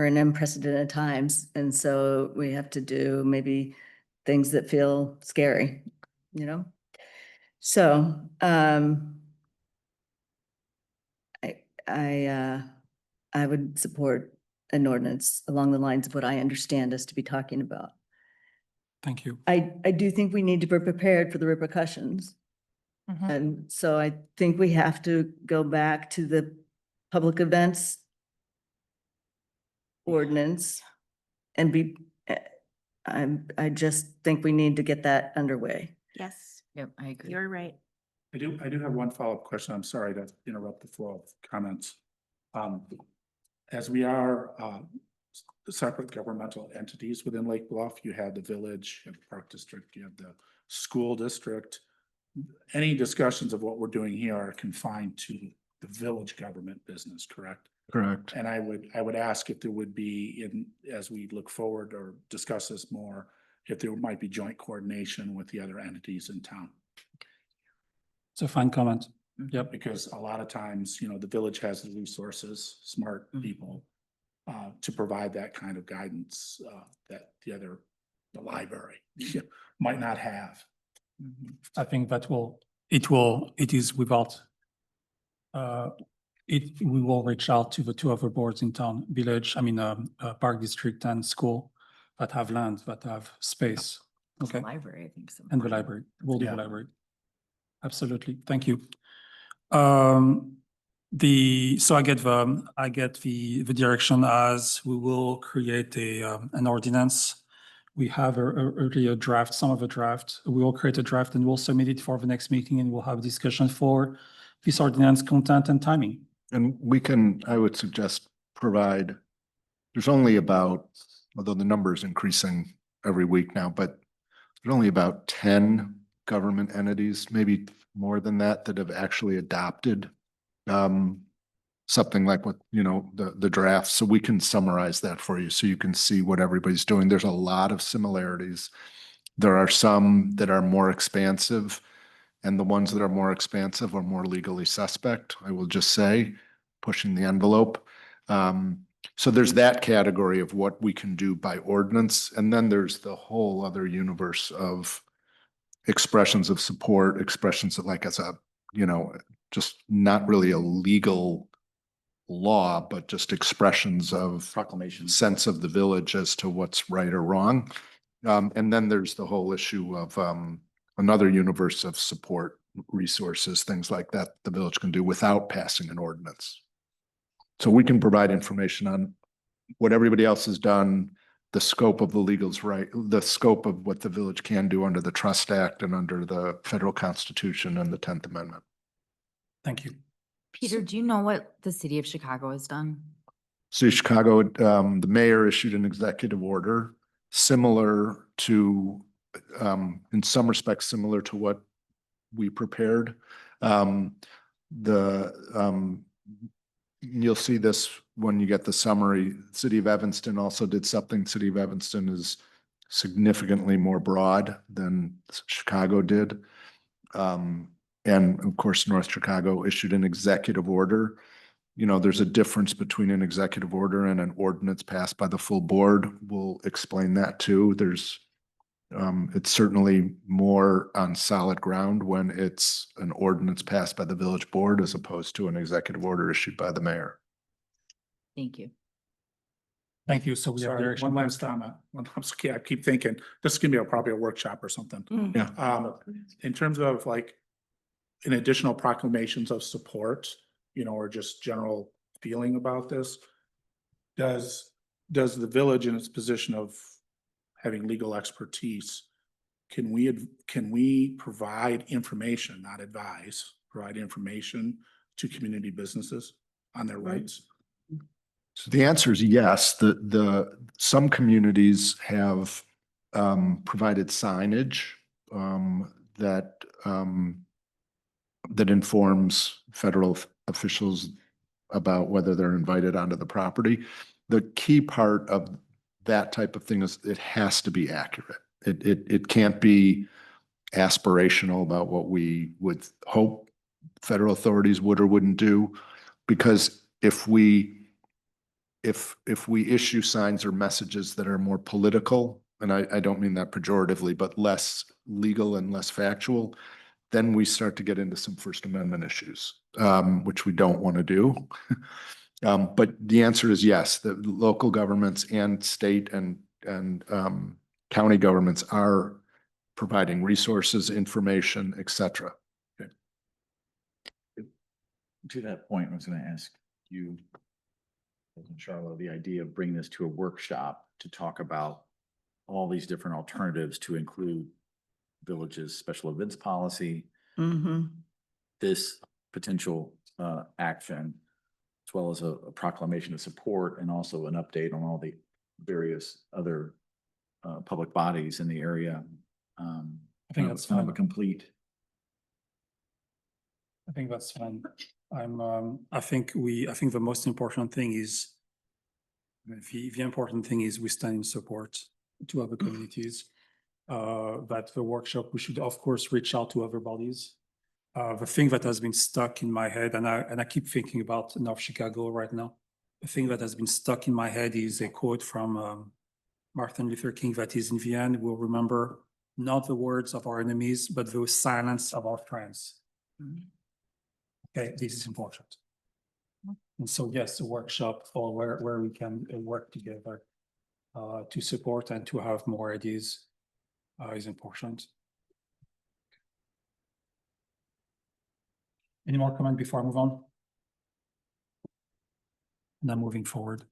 [SPEAKER 3] in unprecedented times. And so we have to do maybe things that feel scary, So, I would support an ordinance along the lines of what I understand us to be talking about.
[SPEAKER 1] Thank you.
[SPEAKER 3] I do think we need to be prepared for the repercussions. And so I think we have to go back to the public events ordinance and I just think we need to get that underway.
[SPEAKER 9] Yes,
[SPEAKER 10] Yep, I agree.
[SPEAKER 9] you're right.
[SPEAKER 1] I do have one follow-up question. I'm sorry to interrupt the flow of comments. As we are, separate governmental entities within Lake Bluff, you have the village, you have the park district, you have the school district. Any discussions of what we're doing here are confined to the village government business, correct?
[SPEAKER 5] Correct.
[SPEAKER 1] And I would ask if there would be as we look forward or discuss this more, if there might be joint coordination with the other entities in town. It's a fine comment. Yep, because a lot of times, the village has the resources, smart people, to provide that kind of guidance, that the library might not have. I think it is without, we will reach out to the two other boards in town, village, park district and school that have land, that have space. Okay,
[SPEAKER 10] Library, I think so.
[SPEAKER 1] and the library, we'll do the
[SPEAKER 5] Yeah.
[SPEAKER 1] library. Absolutely, thank you. So I get the direction as we will create an ordinance. We have already a draft, some of a draft. We will create a draft and we'll submit it for the next meeting and we'll have a discussion for this ordinance content and timing.
[SPEAKER 5] And we can, I would suggest, provide, there's only about, although the number is increasing every week now, but there's only about 10 government entities, maybe more than that, that have actually adopted something like what, the draft. So we can summarize that for you so you can see what everybody's doing. There's a lot of similarities. There are some that are more expansive, and the ones that are more expansive are more legally suspect, I will just say, pushing the envelope. So there's that category of what we can do by ordinance. And then there's the whole other universe of expressions of support, expressions of as a, just not really a legal law, but just expressions of
[SPEAKER 6] Proclamation.
[SPEAKER 5] sense of the village as to what's right or wrong. And then there's the whole issue of another universe of support resources, things like that the village can do without passing an ordinance. So we can provide information on what everybody else has done, the scope of the legals, right, the scope of what the village can do under the Trust Act and under the federal Constitution and the 10th Amendment.
[SPEAKER 1] Thank you.
[SPEAKER 10] Peter, do you know what the city of Chicago has done?
[SPEAKER 5] City of Chicago, the mayor issued an executive order similar to, in some respects, similar to what we prepared. You'll see this when you get the summary. City of Evanston also did something. City of Evanston is significantly more broad than Chicago did. And of course, North Chicago issued an executive order. There's a difference between an executive order and an ordinance passed by the full board. We'll explain that too. It's certainly more on solid ground when it's an ordinance passed by the village board as opposed to an executive order issued by the mayor.
[SPEAKER 10] Thank you.
[SPEAKER 1] Thank you. So we have
[SPEAKER 6] Sorry,
[SPEAKER 1] direction.
[SPEAKER 6] one
[SPEAKER 1] One
[SPEAKER 6] last
[SPEAKER 1] comment. I'm sorry, I keep thinking this is gonna be probably a workshop or something.
[SPEAKER 5] Yeah.
[SPEAKER 1] In terms of an additional proclamations of support, or just general feeling about this, does the village in its position of having legal expertise, can we provide information, not advise, provide information to community businesses on their rights?
[SPEAKER 5] So the answer is yes. Some communities have provided signage that informs federal officials about whether they're invited onto the property. The key part of that type of thing is it has to be accurate. It can't be aspirational about what we would hope federal authorities would or wouldn't do, because if we issue signs or messages that are more political, and I don't mean that pejoratively, but less legal and less factual, then we start to get into some First Amendment issues, which we don't want to do. But the answer is yes, the local governments and state and county governments are providing resources, information, et cetera.
[SPEAKER 6] To that point, I was going to ask you, Charlotte, the idea of bringing this to a workshop to talk about all these different alternatives to include villages, special events policy,
[SPEAKER 3] Mm-hmm.
[SPEAKER 6] this potential action, as well as a proclamation of support and also an update on all the various other public bodies in the area.
[SPEAKER 1] I think that's
[SPEAKER 6] kind of a
[SPEAKER 1] fine.
[SPEAKER 6] complete.
[SPEAKER 1] I think that's fine. I think the most important thing is, the important thing is we stand in support to other communities. That the workshop, we should of course reach out to other bodies. The thing that has been stuck in my head, and I keep thinking about North Chicago right now. The thing that has been stuck in my head is a quote from Martin Luther King that is in the end, we'll remember not the words of our enemies, but the silence of our friends. Okay, this is important. And so yes, a workshop for where we can work together to support and to have more ideas is important. Any more comment before I move on? Now moving forward.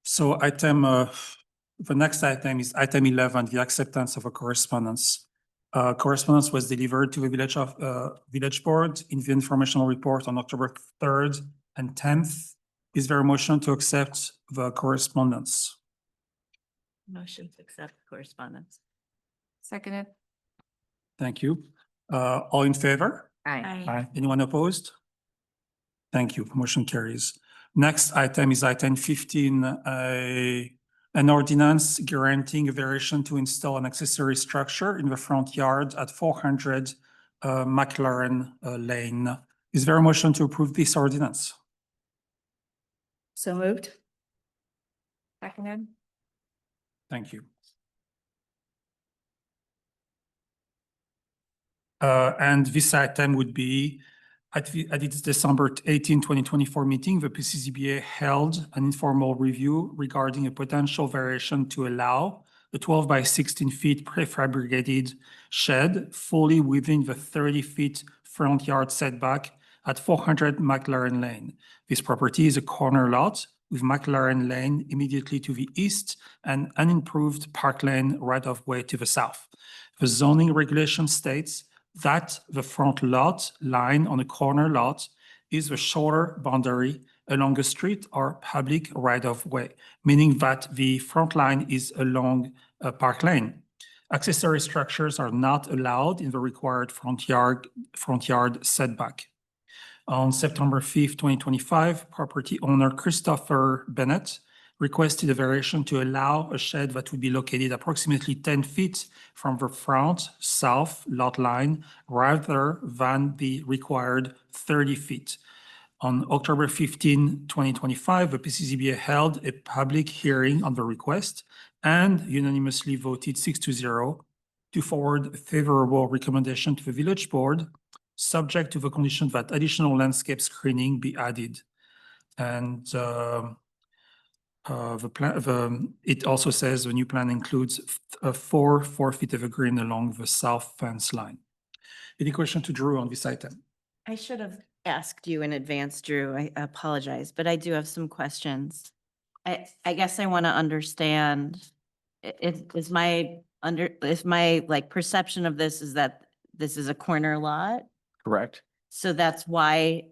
[SPEAKER 1] So the next item is item 11, the acceptance of a correspondence. Correspondence was delivered to the village board in the informational report on October 3rd and 10th. Is there a motion to accept the correspondence?
[SPEAKER 9] Motion to accept correspondence.
[SPEAKER 11] Seconded.
[SPEAKER 1] Thank you. All in favor?
[SPEAKER 10] Aye.
[SPEAKER 1] Aye. Anyone opposed? Thank you. Motion carries. Next item is item 15, an ordinance guaranteeing a variation to install an accessory structure in the front yard at 400 McLaren Lane. Is there a motion to approve this ordinance?
[SPEAKER 3] So moved.
[SPEAKER 11] Seconded.
[SPEAKER 1] Thank you. And this item would be at its December 18, 2024 meeting, the PCCBA held an informal review regarding a potential variation to allow the 12 by 16 feet prefabricated shed fully within the 30 feet front yard setback at 400 McLaren Lane. This property is a corner lot with McLaren Lane immediately to the east and unimproved Park Lane right of way to the south. The zoning regulation states that the front lot line on a corner lot is the shorter boundary along a street or public right of way, meaning that the front line is along Park Lane. Accessory structures are not allowed in the required front yard setback. On September 5th, 2025, property owner Christopher Bennett requested a variation to allow a shed that would be located approximately 10 feet from the front south lot line rather than the required 30 feet. On October 15, 2025, the PCCBA held a public hearing on the request and unanimously voted 6-0 to forward a favorable recommendation to the village board, subject to the condition that additional landscape screening be added. And it also says the new plan includes 4 feet of green along the south fence line. Any question to Drew on this item?
[SPEAKER 9] I should have asked you in advance, Drew. I apologize, but I do have some questions. I guess I want to understand, is my like perception of this is that this is a corner lot?
[SPEAKER 6] Correct.
[SPEAKER 9] So that's why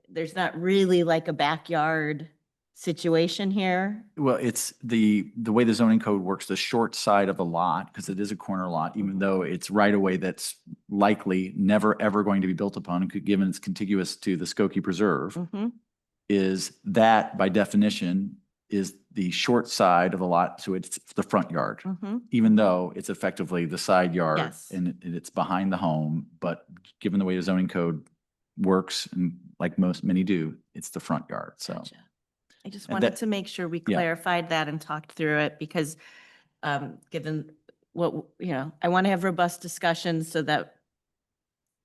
[SPEAKER 9] there's not really like a backyard situation here?
[SPEAKER 6] Well, it's the way the zoning code works, the short side of a lot, because it is a corner lot, even though it's right away that's likely never, ever going to be built upon, given it's contiguous to the Skokie Preserve,
[SPEAKER 9] Mm-hmm.
[SPEAKER 6] is that by definition is the short side of the lot, so it's the front yard,
[SPEAKER 9] Mm-hmm.
[SPEAKER 6] even though it's effectively the side yard
[SPEAKER 9] Yes.
[SPEAKER 6] and it's behind the home, but given the way the zoning code works, and like many do, it's the front yard, so.
[SPEAKER 9] Gotcha. I just
[SPEAKER 6] And
[SPEAKER 9] wanted
[SPEAKER 6] that-
[SPEAKER 9] to make sure we
[SPEAKER 6] yeah.
[SPEAKER 9] clarified that and talked through it because given what, I want to have robust discussions so that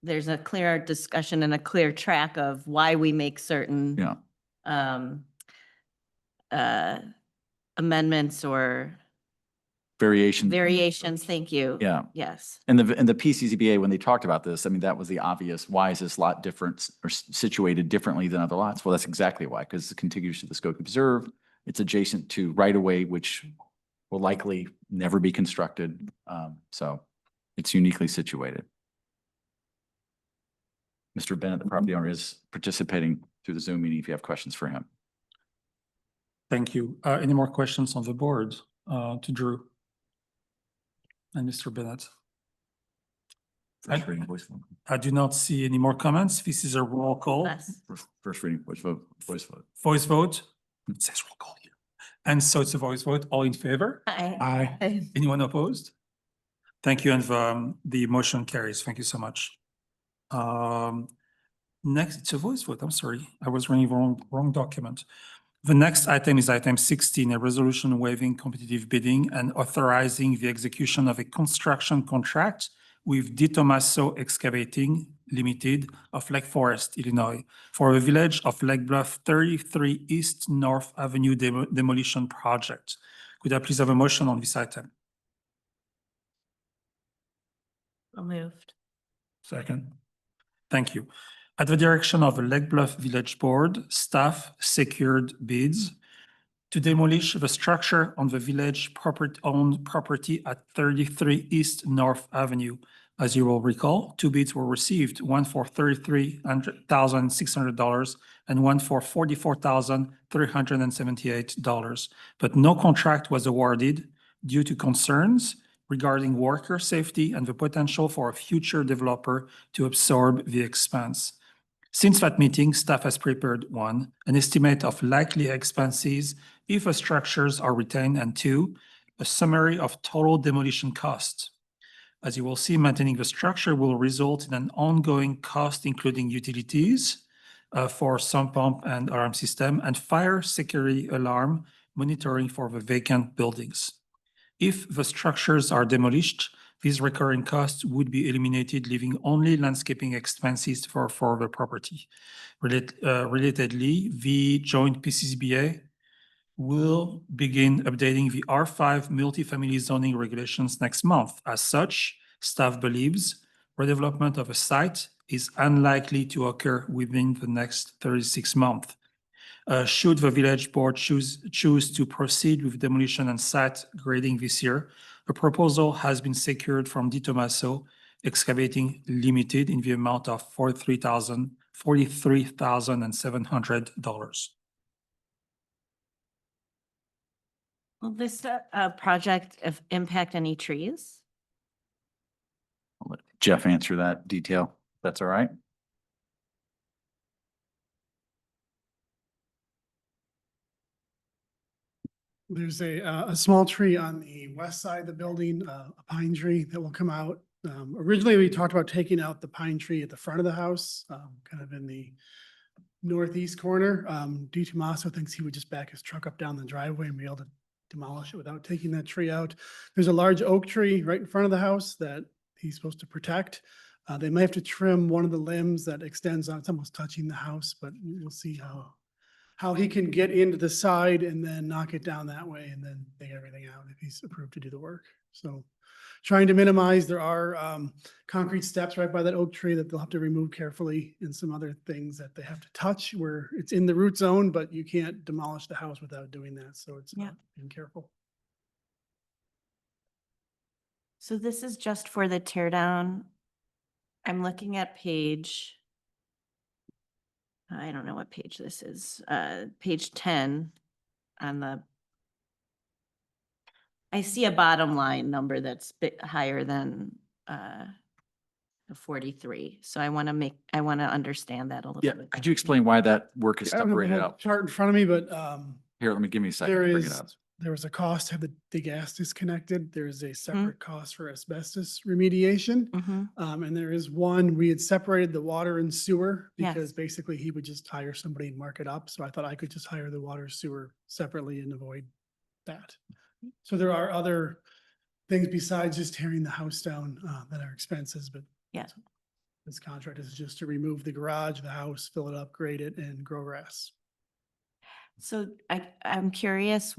[SPEAKER 9] there's a clear discussion and a clear track of why we make certain
[SPEAKER 6] Yeah.
[SPEAKER 9] amendments or Variations, thank you.
[SPEAKER 6] Yeah.
[SPEAKER 9] Yes.
[SPEAKER 6] And the PCCBA, when they talked about this, I mean, that was the obvious, why is this lot different or situated differently than other lots? Well, that's exactly why, because it's contiguous to the Skokie Preserve. It's adjacent to right-of-way, which will likely never be constructed. So it's uniquely situated. Mr. Bennett, the property owner, is participating through the Zoom meeting if you have questions for him.
[SPEAKER 1] Thank you. Any more questions on the board to Drew and Mr. Bennett?
[SPEAKER 6] First reading, voice vote.
[SPEAKER 1] I do not see any more comments. This is a roll call.
[SPEAKER 9] Yes.
[SPEAKER 6] First reading, voice vote, voice vote.
[SPEAKER 1] Voice vote. It says roll call here. And so it's a voice vote. All in favor?
[SPEAKER 9] Aye.
[SPEAKER 1] Anyone opposed? Thank you. And the motion carries. Thank you so much. Next, it's a voice vote. I'm sorry. I was reading wrong document. The next item is item 16, a resolution waiving competitive bidding and authorizing the execution of a construction contract with Di Tommaso Excavating Limited of Lake Forest, Illinois, for the Village of Lake Bluff 33 East North Avenue demolition project. Could I please have a motion on this item?
[SPEAKER 9] Moved.
[SPEAKER 1] Second. Thank you. At the direction of the Lake Bluff Village Board, staff secured bids to demolish the structure on the village owned property at 33 East North Avenue. As you will recall, two bids were received, one for $33,600 and one for $44,378, but no contract was awarded due to concerns regarding worker safety and the potential for a future developer to absorb the expense. Since that meeting, staff has prepared one, an estimate of likely expenses if the structures are retained, and two, a summary of total demolition costs. As you will see, maintaining the structure will result in an ongoing cost, including utilities for sump pump and alarm system, and fire security alarm monitoring for the vacant buildings. If the structures are demolished, these recurring costs would be eliminated, leaving only landscaping expenses for the property. Relatedly, the joint PCCBA will begin updating the R5 multifamily zoning regulations next month. As such, staff believes redevelopment of a site is unlikely to occur within the next 36 months. Should the village board choose to proceed with demolition and site grading this year, a proposal has been secured from Di Tommaso Excavating Limited in the amount of $43,700.
[SPEAKER 9] Will this project impact any trees?
[SPEAKER 6] I'll let Jeff answer that detail. if That's all right.
[SPEAKER 16] There's a small tree on the west side of the building, a pine tree that will come out. Originally, we talked about taking out the pine tree at the front of the house, kind of in the northeast corner. Di Tommaso thinks he would just back his truck up down the driveway and be able to demolish it without taking that tree out. There's a large oak tree right in front of the house that he's supposed to protect. They may have to trim one of the limbs that extends on, it's almost touching the house, but we'll see how he can get into the side and then knock it down that way and then take everything out if he's approved to do the work. So trying to minimize, there are concrete steps right by that oak tree that they'll have to remove carefully, and some other things that they have to touch where it's in the root zone, but you can't demolish the house without doing that. So it's about being careful.
[SPEAKER 9] So this is just for the tear down. I'm looking at page, I don't know what page this is, page 10 on the, I see a bottom line number that's a bit higher than the 43. So I want to understand that a little
[SPEAKER 6] Yeah,
[SPEAKER 9] bit.
[SPEAKER 6] could you explain why that work is
[SPEAKER 16] I don't know if I
[SPEAKER 6] separated
[SPEAKER 16] have
[SPEAKER 6] out?
[SPEAKER 16] the chart in front of me, but
[SPEAKER 6] Here, give me a second.
[SPEAKER 16] there
[SPEAKER 6] to bring it
[SPEAKER 16] is,
[SPEAKER 6] up.
[SPEAKER 16] there was a cost to have the gas disconnected. There's a separate cost for asbestos remediation. And there is one, we had separated the water and sewer
[SPEAKER 9] Yes.
[SPEAKER 16] because basically he would just hire somebody and mark it up. So I thought I could just hire the water sewer separately and avoid that. So there are other things besides just tearing the house down that are expenses, but
[SPEAKER 9] Yes.
[SPEAKER 16] this contract is just to remove the garage, the house, fill it up, grade it, and grow grass.
[SPEAKER 9] So I'm curious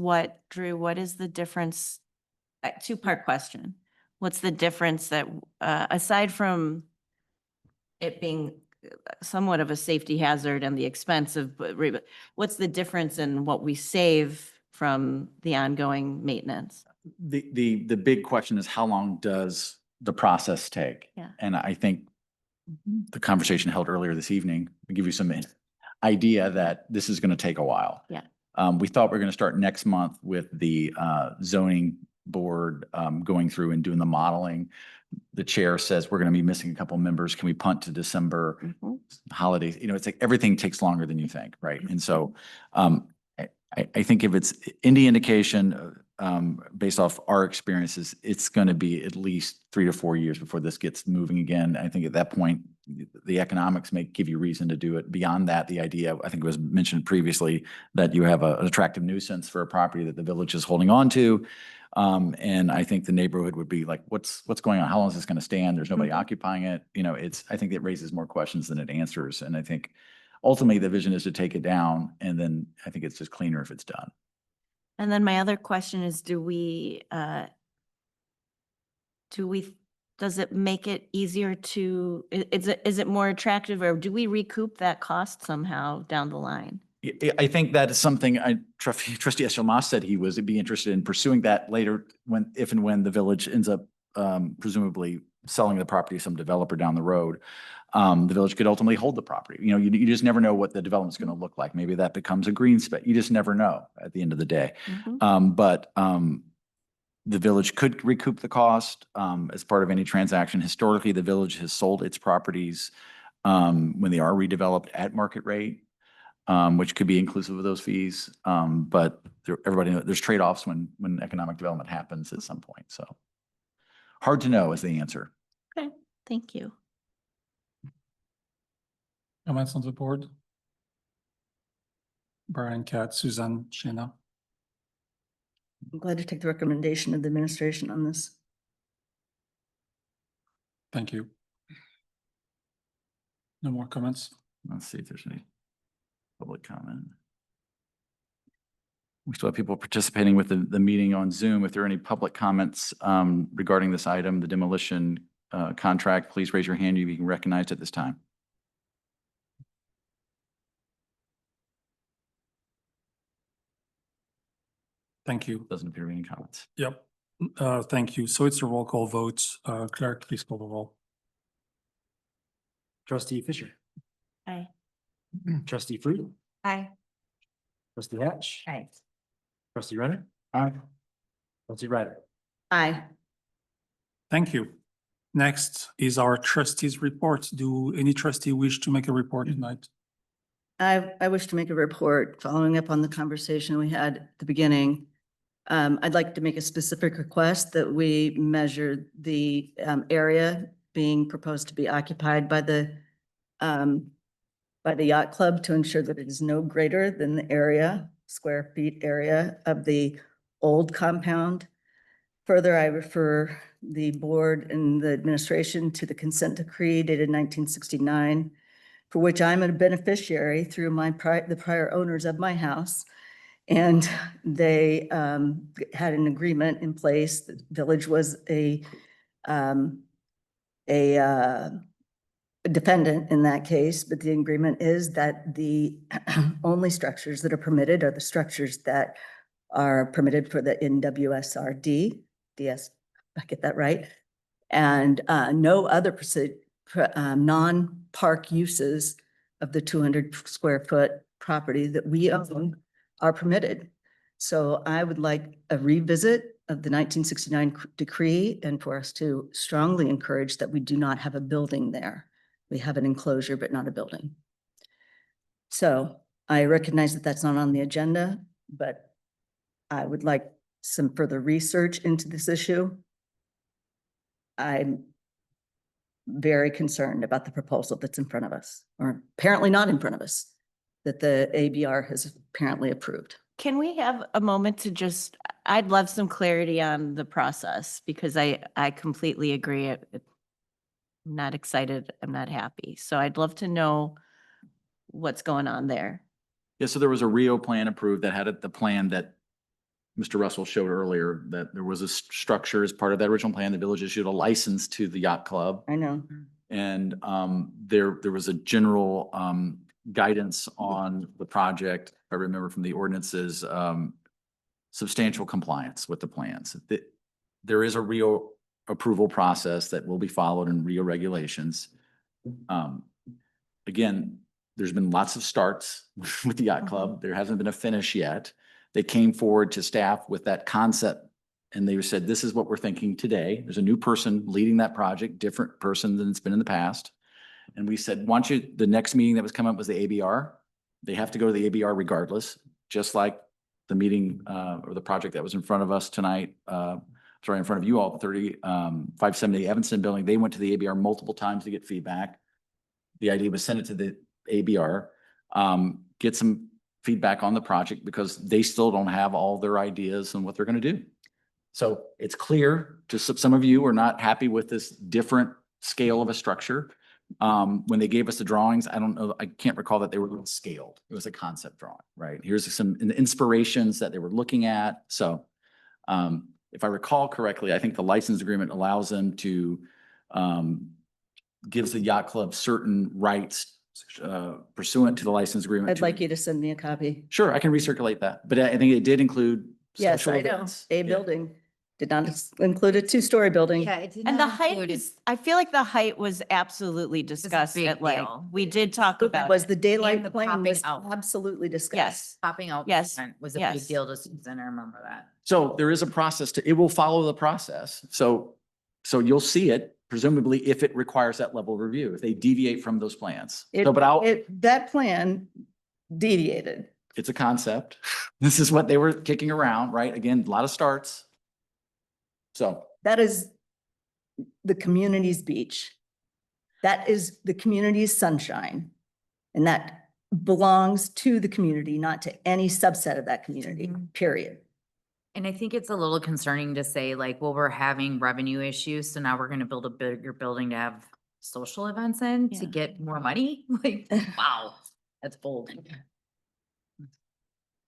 [SPEAKER 9] Drew, what is the difference two-part question. What's the difference that, aside from it being somewhat of a safety hazard and the expense of, what's the difference in what we save from the ongoing maintenance?
[SPEAKER 6] The big question is how long does the process take?
[SPEAKER 9] Yeah.
[SPEAKER 6] And I think the conversation held earlier this evening will give you some idea that this is going to take a while.
[SPEAKER 9] Yeah.
[SPEAKER 6] We thought we were going to start next month with the zoning board going through and doing the modeling. The chair says we're going to be missing a couple members. Can we punt to December? Holidays? You know, it's like everything takes longer than you think, right? And so I think if it's any indication based off our experiences, it's going to be at least 3 to 4 years before this gets moving again. I think at that point, the economics may give you reason to do it. Beyond that, the idea, I think it was mentioned previously, that you have an attractive nuisance for a property that the village is holding on to. And I think the neighborhood would be like, what's going on? How long is this going to stand? There's nobody occupying it. You know, I think it raises more questions than it answers. And I think ultimately the vision is to take it down. And then I think it's just cleaner if it's done.
[SPEAKER 9] And then my other question is, does it make it easier to, is it more attractive, or do we recoup that cost somehow down the line?
[SPEAKER 6] I think that is something Trustee Eshelmas said he would be interested in pursuing that later if and when the village ends up presumably selling the property to some developer down the road. The village could ultimately hold the property. You know, you just never know what the development's going to look like. Maybe that becomes a green space. You just never know at the end of the day. But the village could recoup the cost as part of any transaction. Historically, the village has sold its properties when they are redeveloped at market rate, which could be inclusive of those fees. But everybody knows there's trade-offs when economic development happens at some point. So hard to know is the answer.
[SPEAKER 9] Okay, thank you.
[SPEAKER 1] Comments on the board? Brian, Kat, Suzanne, Shana.
[SPEAKER 3] I'm glad to take the recommendation of the administration on this.
[SPEAKER 1] Thank you. No more comments?
[SPEAKER 6] Let's see if there's any public comment. We still have people participating with the meeting on Zoom. If there are any public comments regarding this item, the demolition contract, please raise your hand. You can be recognized at this time.
[SPEAKER 1] Thank you.
[SPEAKER 6] Doesn't appear to be any comments.
[SPEAKER 1] Yep. Thank you. So it's a roll call vote. Clerk, please call the roll.
[SPEAKER 12] Trustee Fisher,
[SPEAKER 9] Aye.
[SPEAKER 12] trustee Fried,
[SPEAKER 11] Aye.
[SPEAKER 12] trustee Hatch,
[SPEAKER 8] Right.
[SPEAKER 12] trustee Renner. Aye. Trustee Ryder.
[SPEAKER 3] Aye.
[SPEAKER 1] Thank you. Next is our trustees report. Do any trustee wish to make a report tonight?
[SPEAKER 3] I wish to make a report following up on the conversation we had at the beginning. I'd like to make a specific request that we measure the area being proposed to be occupied by the yacht club to ensure that it is no greater than the area, square feet area of the old compound. Further, I refer the board and the administration to the consent decree dated 1969, for which I'm a beneficiary through the prior owners of my house. And they had an agreement in place. The village was a defendant in that case, but the agreement is that the only structures that are permitted are the structures that are permitted for the NWSRD, DS, I get that right? And no other non-park uses of the 200 square foot property that we own are permitted. So I would like a revisit of the 1969 decree and for us to strongly encourage that we do not have a building there. We have an enclosure, but not a building. So I recognize that that's not on the agenda, but I would like some further research into this issue. I'm very concerned about the proposal that's in front of us, or apparently not in front of us, that the ABR has apparently approved.
[SPEAKER 9] Can we have a moment to I'd love some clarity on the process, because I completely agree. I'm not excited. I'm not happy. So I'd love to know what's going on there.
[SPEAKER 6] Yeah, so there was a Rio plan approved that had the plan that Mr. Russell showed earlier that there was a structure as part of that original plan. The village issued a license to the yacht club.
[SPEAKER 3] I know.
[SPEAKER 6] And there was a general guidance on the project, if I remember from the ordinances, substantial compliance with the plans. There is a Rio approval process that will be followed in Rio regulations. Again, there's been lots of starts with the yacht club. There hasn't been a finish yet. They came forward to staff with that concept and they said, this is what we're thinking today. There's a new person leading that project, different person than it's been in the past. And we said, why don't you, the next meeting that was coming up was the ABR. They have to go to the ABR regardless, just like the meeting or the project that was in front of us tonight. Sorry, in front of you all, 570 Evanston building. They went to the ABR multiple times to get feedback. The idea was send it to the ABR, get some feedback on the project because they still don't have all their ideas and what they're going to do. So it's clear to some of you are not happy with this different scale of a structure. When they gave us the drawings, I don't know, I can't recall that they were scaled. It was a concept drawing, right? Here's some inspirations that they were looking at. So if I recall correctly, I think the license agreement allows them to, gives the yacht club certain rights pursuant to the license agreement.
[SPEAKER 3] I'd like you to send me a copy.
[SPEAKER 6] Sure, I can recirculate that, but I think it did include.
[SPEAKER 3] Yes,
[SPEAKER 6] social
[SPEAKER 3] I know.
[SPEAKER 6] events.
[SPEAKER 3] A building did not include a two-story building.
[SPEAKER 10] Yeah, it did
[SPEAKER 9] And the
[SPEAKER 10] not
[SPEAKER 9] height
[SPEAKER 10] include it.
[SPEAKER 9] is, I feel like the height was absolutely discussed
[SPEAKER 10] big
[SPEAKER 9] at like,
[SPEAKER 10] deal.
[SPEAKER 9] we did talk about.
[SPEAKER 3] Was
[SPEAKER 9] it.
[SPEAKER 3] the daylight
[SPEAKER 10] the
[SPEAKER 3] plane
[SPEAKER 10] popping
[SPEAKER 3] was
[SPEAKER 10] out.
[SPEAKER 3] absolutely discussed.
[SPEAKER 9] Yes,
[SPEAKER 10] Popping out
[SPEAKER 9] Yes,
[SPEAKER 10] front was a
[SPEAKER 9] yes.
[SPEAKER 10] big deal to Susan. I remember that.
[SPEAKER 6] So there is a process to, it will follow the process. So you'll see it presumably if it requires that level of review, if they deviate from those plans. So, but
[SPEAKER 3] That plan deviated.
[SPEAKER 6] it's a concept. This is what they were kicking around, right? Again, a lot of starts. So
[SPEAKER 3] That is the community's beach. That is the community's sunshine. And that belongs to the community, not to any subset of that community, period.
[SPEAKER 10] And I think it's a little concerning to say like, well, we're having revenue issues, so now we're gonna build a bigger building to have social events in to
[SPEAKER 9] Yeah.
[SPEAKER 10] get more money. Like, wow, that's bold.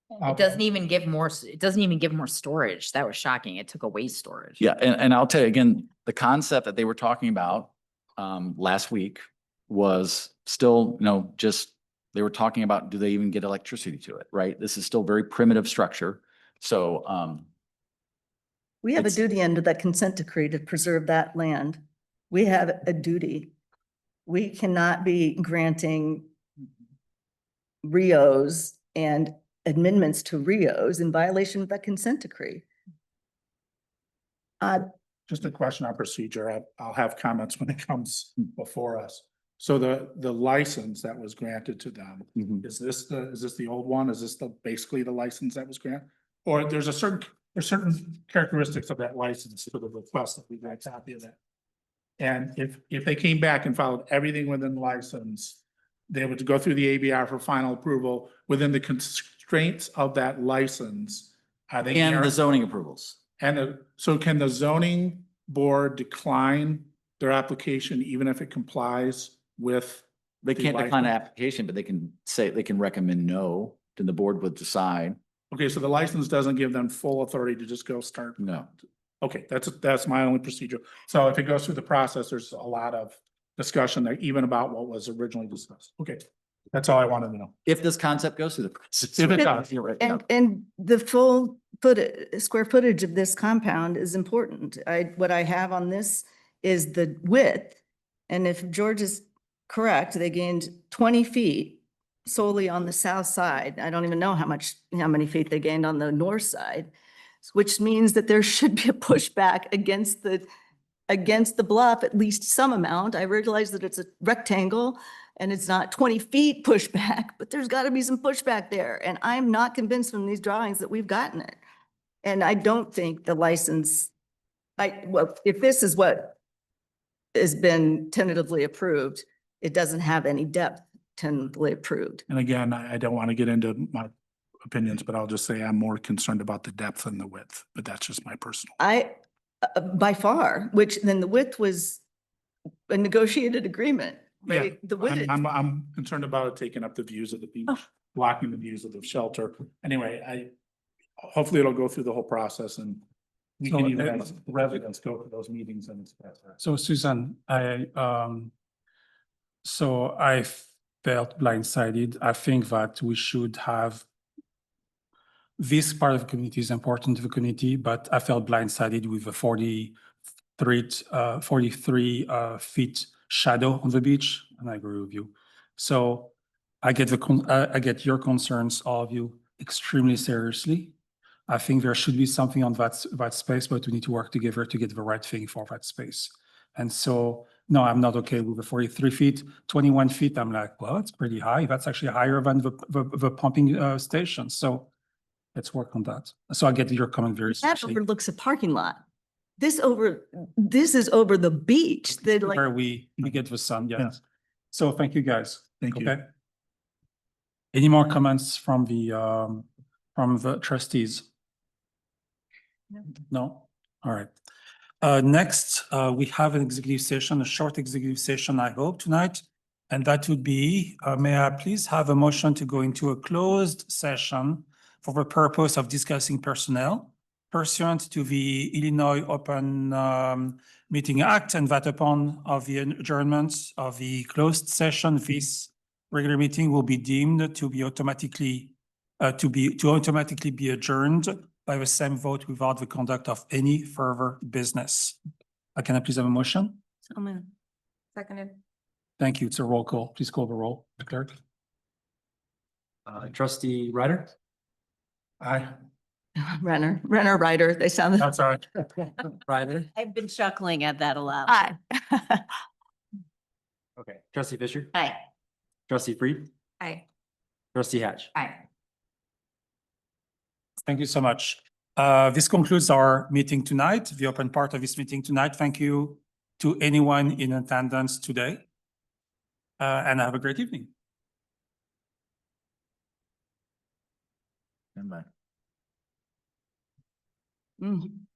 [SPEAKER 10] It doesn't even give more, it doesn't even give more storage. That was shocking. It took away storage.
[SPEAKER 6] yeah, and I'll tell you again, the concept that they were talking about last week was still, just, they were talking about, do they even get electricity to it, right? This is still very primitive structure. So
[SPEAKER 3] We have a
[SPEAKER 6] It's-
[SPEAKER 3] duty under that consent decree to preserve that land. We have a duty. We cannot be granting Rios and amendments to Rios in violation of that consent decree.
[SPEAKER 1] Just a question on procedure. I'll have comments when it comes before us. So the license that was granted to them, is this the old one? Is this basically the license that was granted? Or there's certain characteristics of that license for the request that we got a copy of that. And if they came back and followed everything within the license, they would go through the ABR for final approval within the constraints of that license. Are they?
[SPEAKER 6] and the zoning approvals.
[SPEAKER 1] So can the zoning board decline their application even if it complies with?
[SPEAKER 6] They
[SPEAKER 1] the
[SPEAKER 6] can't decline the
[SPEAKER 1] license?
[SPEAKER 6] application, but they can say, they can recommend no, then the board would decide
[SPEAKER 1] Okay, so the license doesn't give them full authority to just go start.
[SPEAKER 6] no.
[SPEAKER 1] Okay, that's my only procedure. So if it goes through the process, there's a lot of discussion there, even about what was originally discussed. Okay, that's all I wanted to know.
[SPEAKER 6] If this concept goes through the process.
[SPEAKER 1] If it does.
[SPEAKER 6] You're right, yeah.
[SPEAKER 3] And the full square footage of this compound is important. What I have on this is the width. And if George is correct, they gained 20 feet solely on the south side. I don't even know how many feet they gained on the north side, which means that there should be a pushback against the bluff, at least some amount. I realize that it's a rectangle and it's not 20 feet pushback, but there's got to be some pushback there. And I'm not convinced from these drawings that we've gotten it. And I don't think the license, well, if this is what has been tentatively approved, it doesn't have any depth tentatively approved.
[SPEAKER 1] And again, I don't want to get into my opinions, but I'll just say I'm more concerned about the depth than the width, but that's just my personal.
[SPEAKER 3] By far, which then the width was a negotiated agreement,
[SPEAKER 1] Yeah,
[SPEAKER 3] right? The width.
[SPEAKER 1] I'm concerned about it taking up the views of the beach, blocking the views of the shelter. Anyway,
[SPEAKER 12] hopefully it'll go through the whole process and we
[SPEAKER 1] So,
[SPEAKER 12] can even
[SPEAKER 1] uh,
[SPEAKER 12] have residents go to those meetings and express that.
[SPEAKER 1] So Susan, so I felt blindsided. I think that we should have this part of the community is important to the community, but I felt blindsided with the 43 feet shadow on the beach, and I agree with you. So I get I get your concerns, all of you, extremely seriously. I think there should be something on that space, but we need to work together to get the right thing for that space. And so, no, I'm not okay with the 43 feet, 21 feet. I'm like, well, it's pretty high. That's actually higher than the pumping station. So let's work on that. So I get your comment very
[SPEAKER 3] That
[SPEAKER 1] seriously.
[SPEAKER 3] overlooks a parking lot. This is over the beach. They're like,
[SPEAKER 1] Where we get the sun, yes. So thank you, guys.
[SPEAKER 12] Thank you.
[SPEAKER 1] Okay. Any more comments from the trustees? No? All right. Next, we have an executive session, a short executive session, I hope, tonight. And that would be, may I please have a motion to go into a closed session for the purpose of discussing personnel pursuant to the Illinois Open Meeting Act, and that upon of the adjournment of the closed session, this regular meeting will be deemed to be automatically be adjourned by the same vote without the conduct of any further business. Can I please have a motion?
[SPEAKER 9] So moved.
[SPEAKER 11] Seconded.
[SPEAKER 1] Thank you. It's a roll call. Please call the roll, clerk.
[SPEAKER 12] Trustee Ryder? Aye.
[SPEAKER 3] Renner, Ryder, they sound.
[SPEAKER 12] That's all right. Ryder?
[SPEAKER 9] I've been chuckling at that a lot.
[SPEAKER 3] Aye.
[SPEAKER 12] Okay. Trustee Fisher?
[SPEAKER 9] Aye.
[SPEAKER 12] Trustee Freed?
[SPEAKER 11] Aye.
[SPEAKER 12] Trustee Hatch?
[SPEAKER 10] Aye.
[SPEAKER 1] Thank you so much. This concludes our meeting tonight, the open part of this meeting tonight. Thank you to anyone in attendance today. And have a great evening.
[SPEAKER 6] Bye.
[SPEAKER 3] Mhm.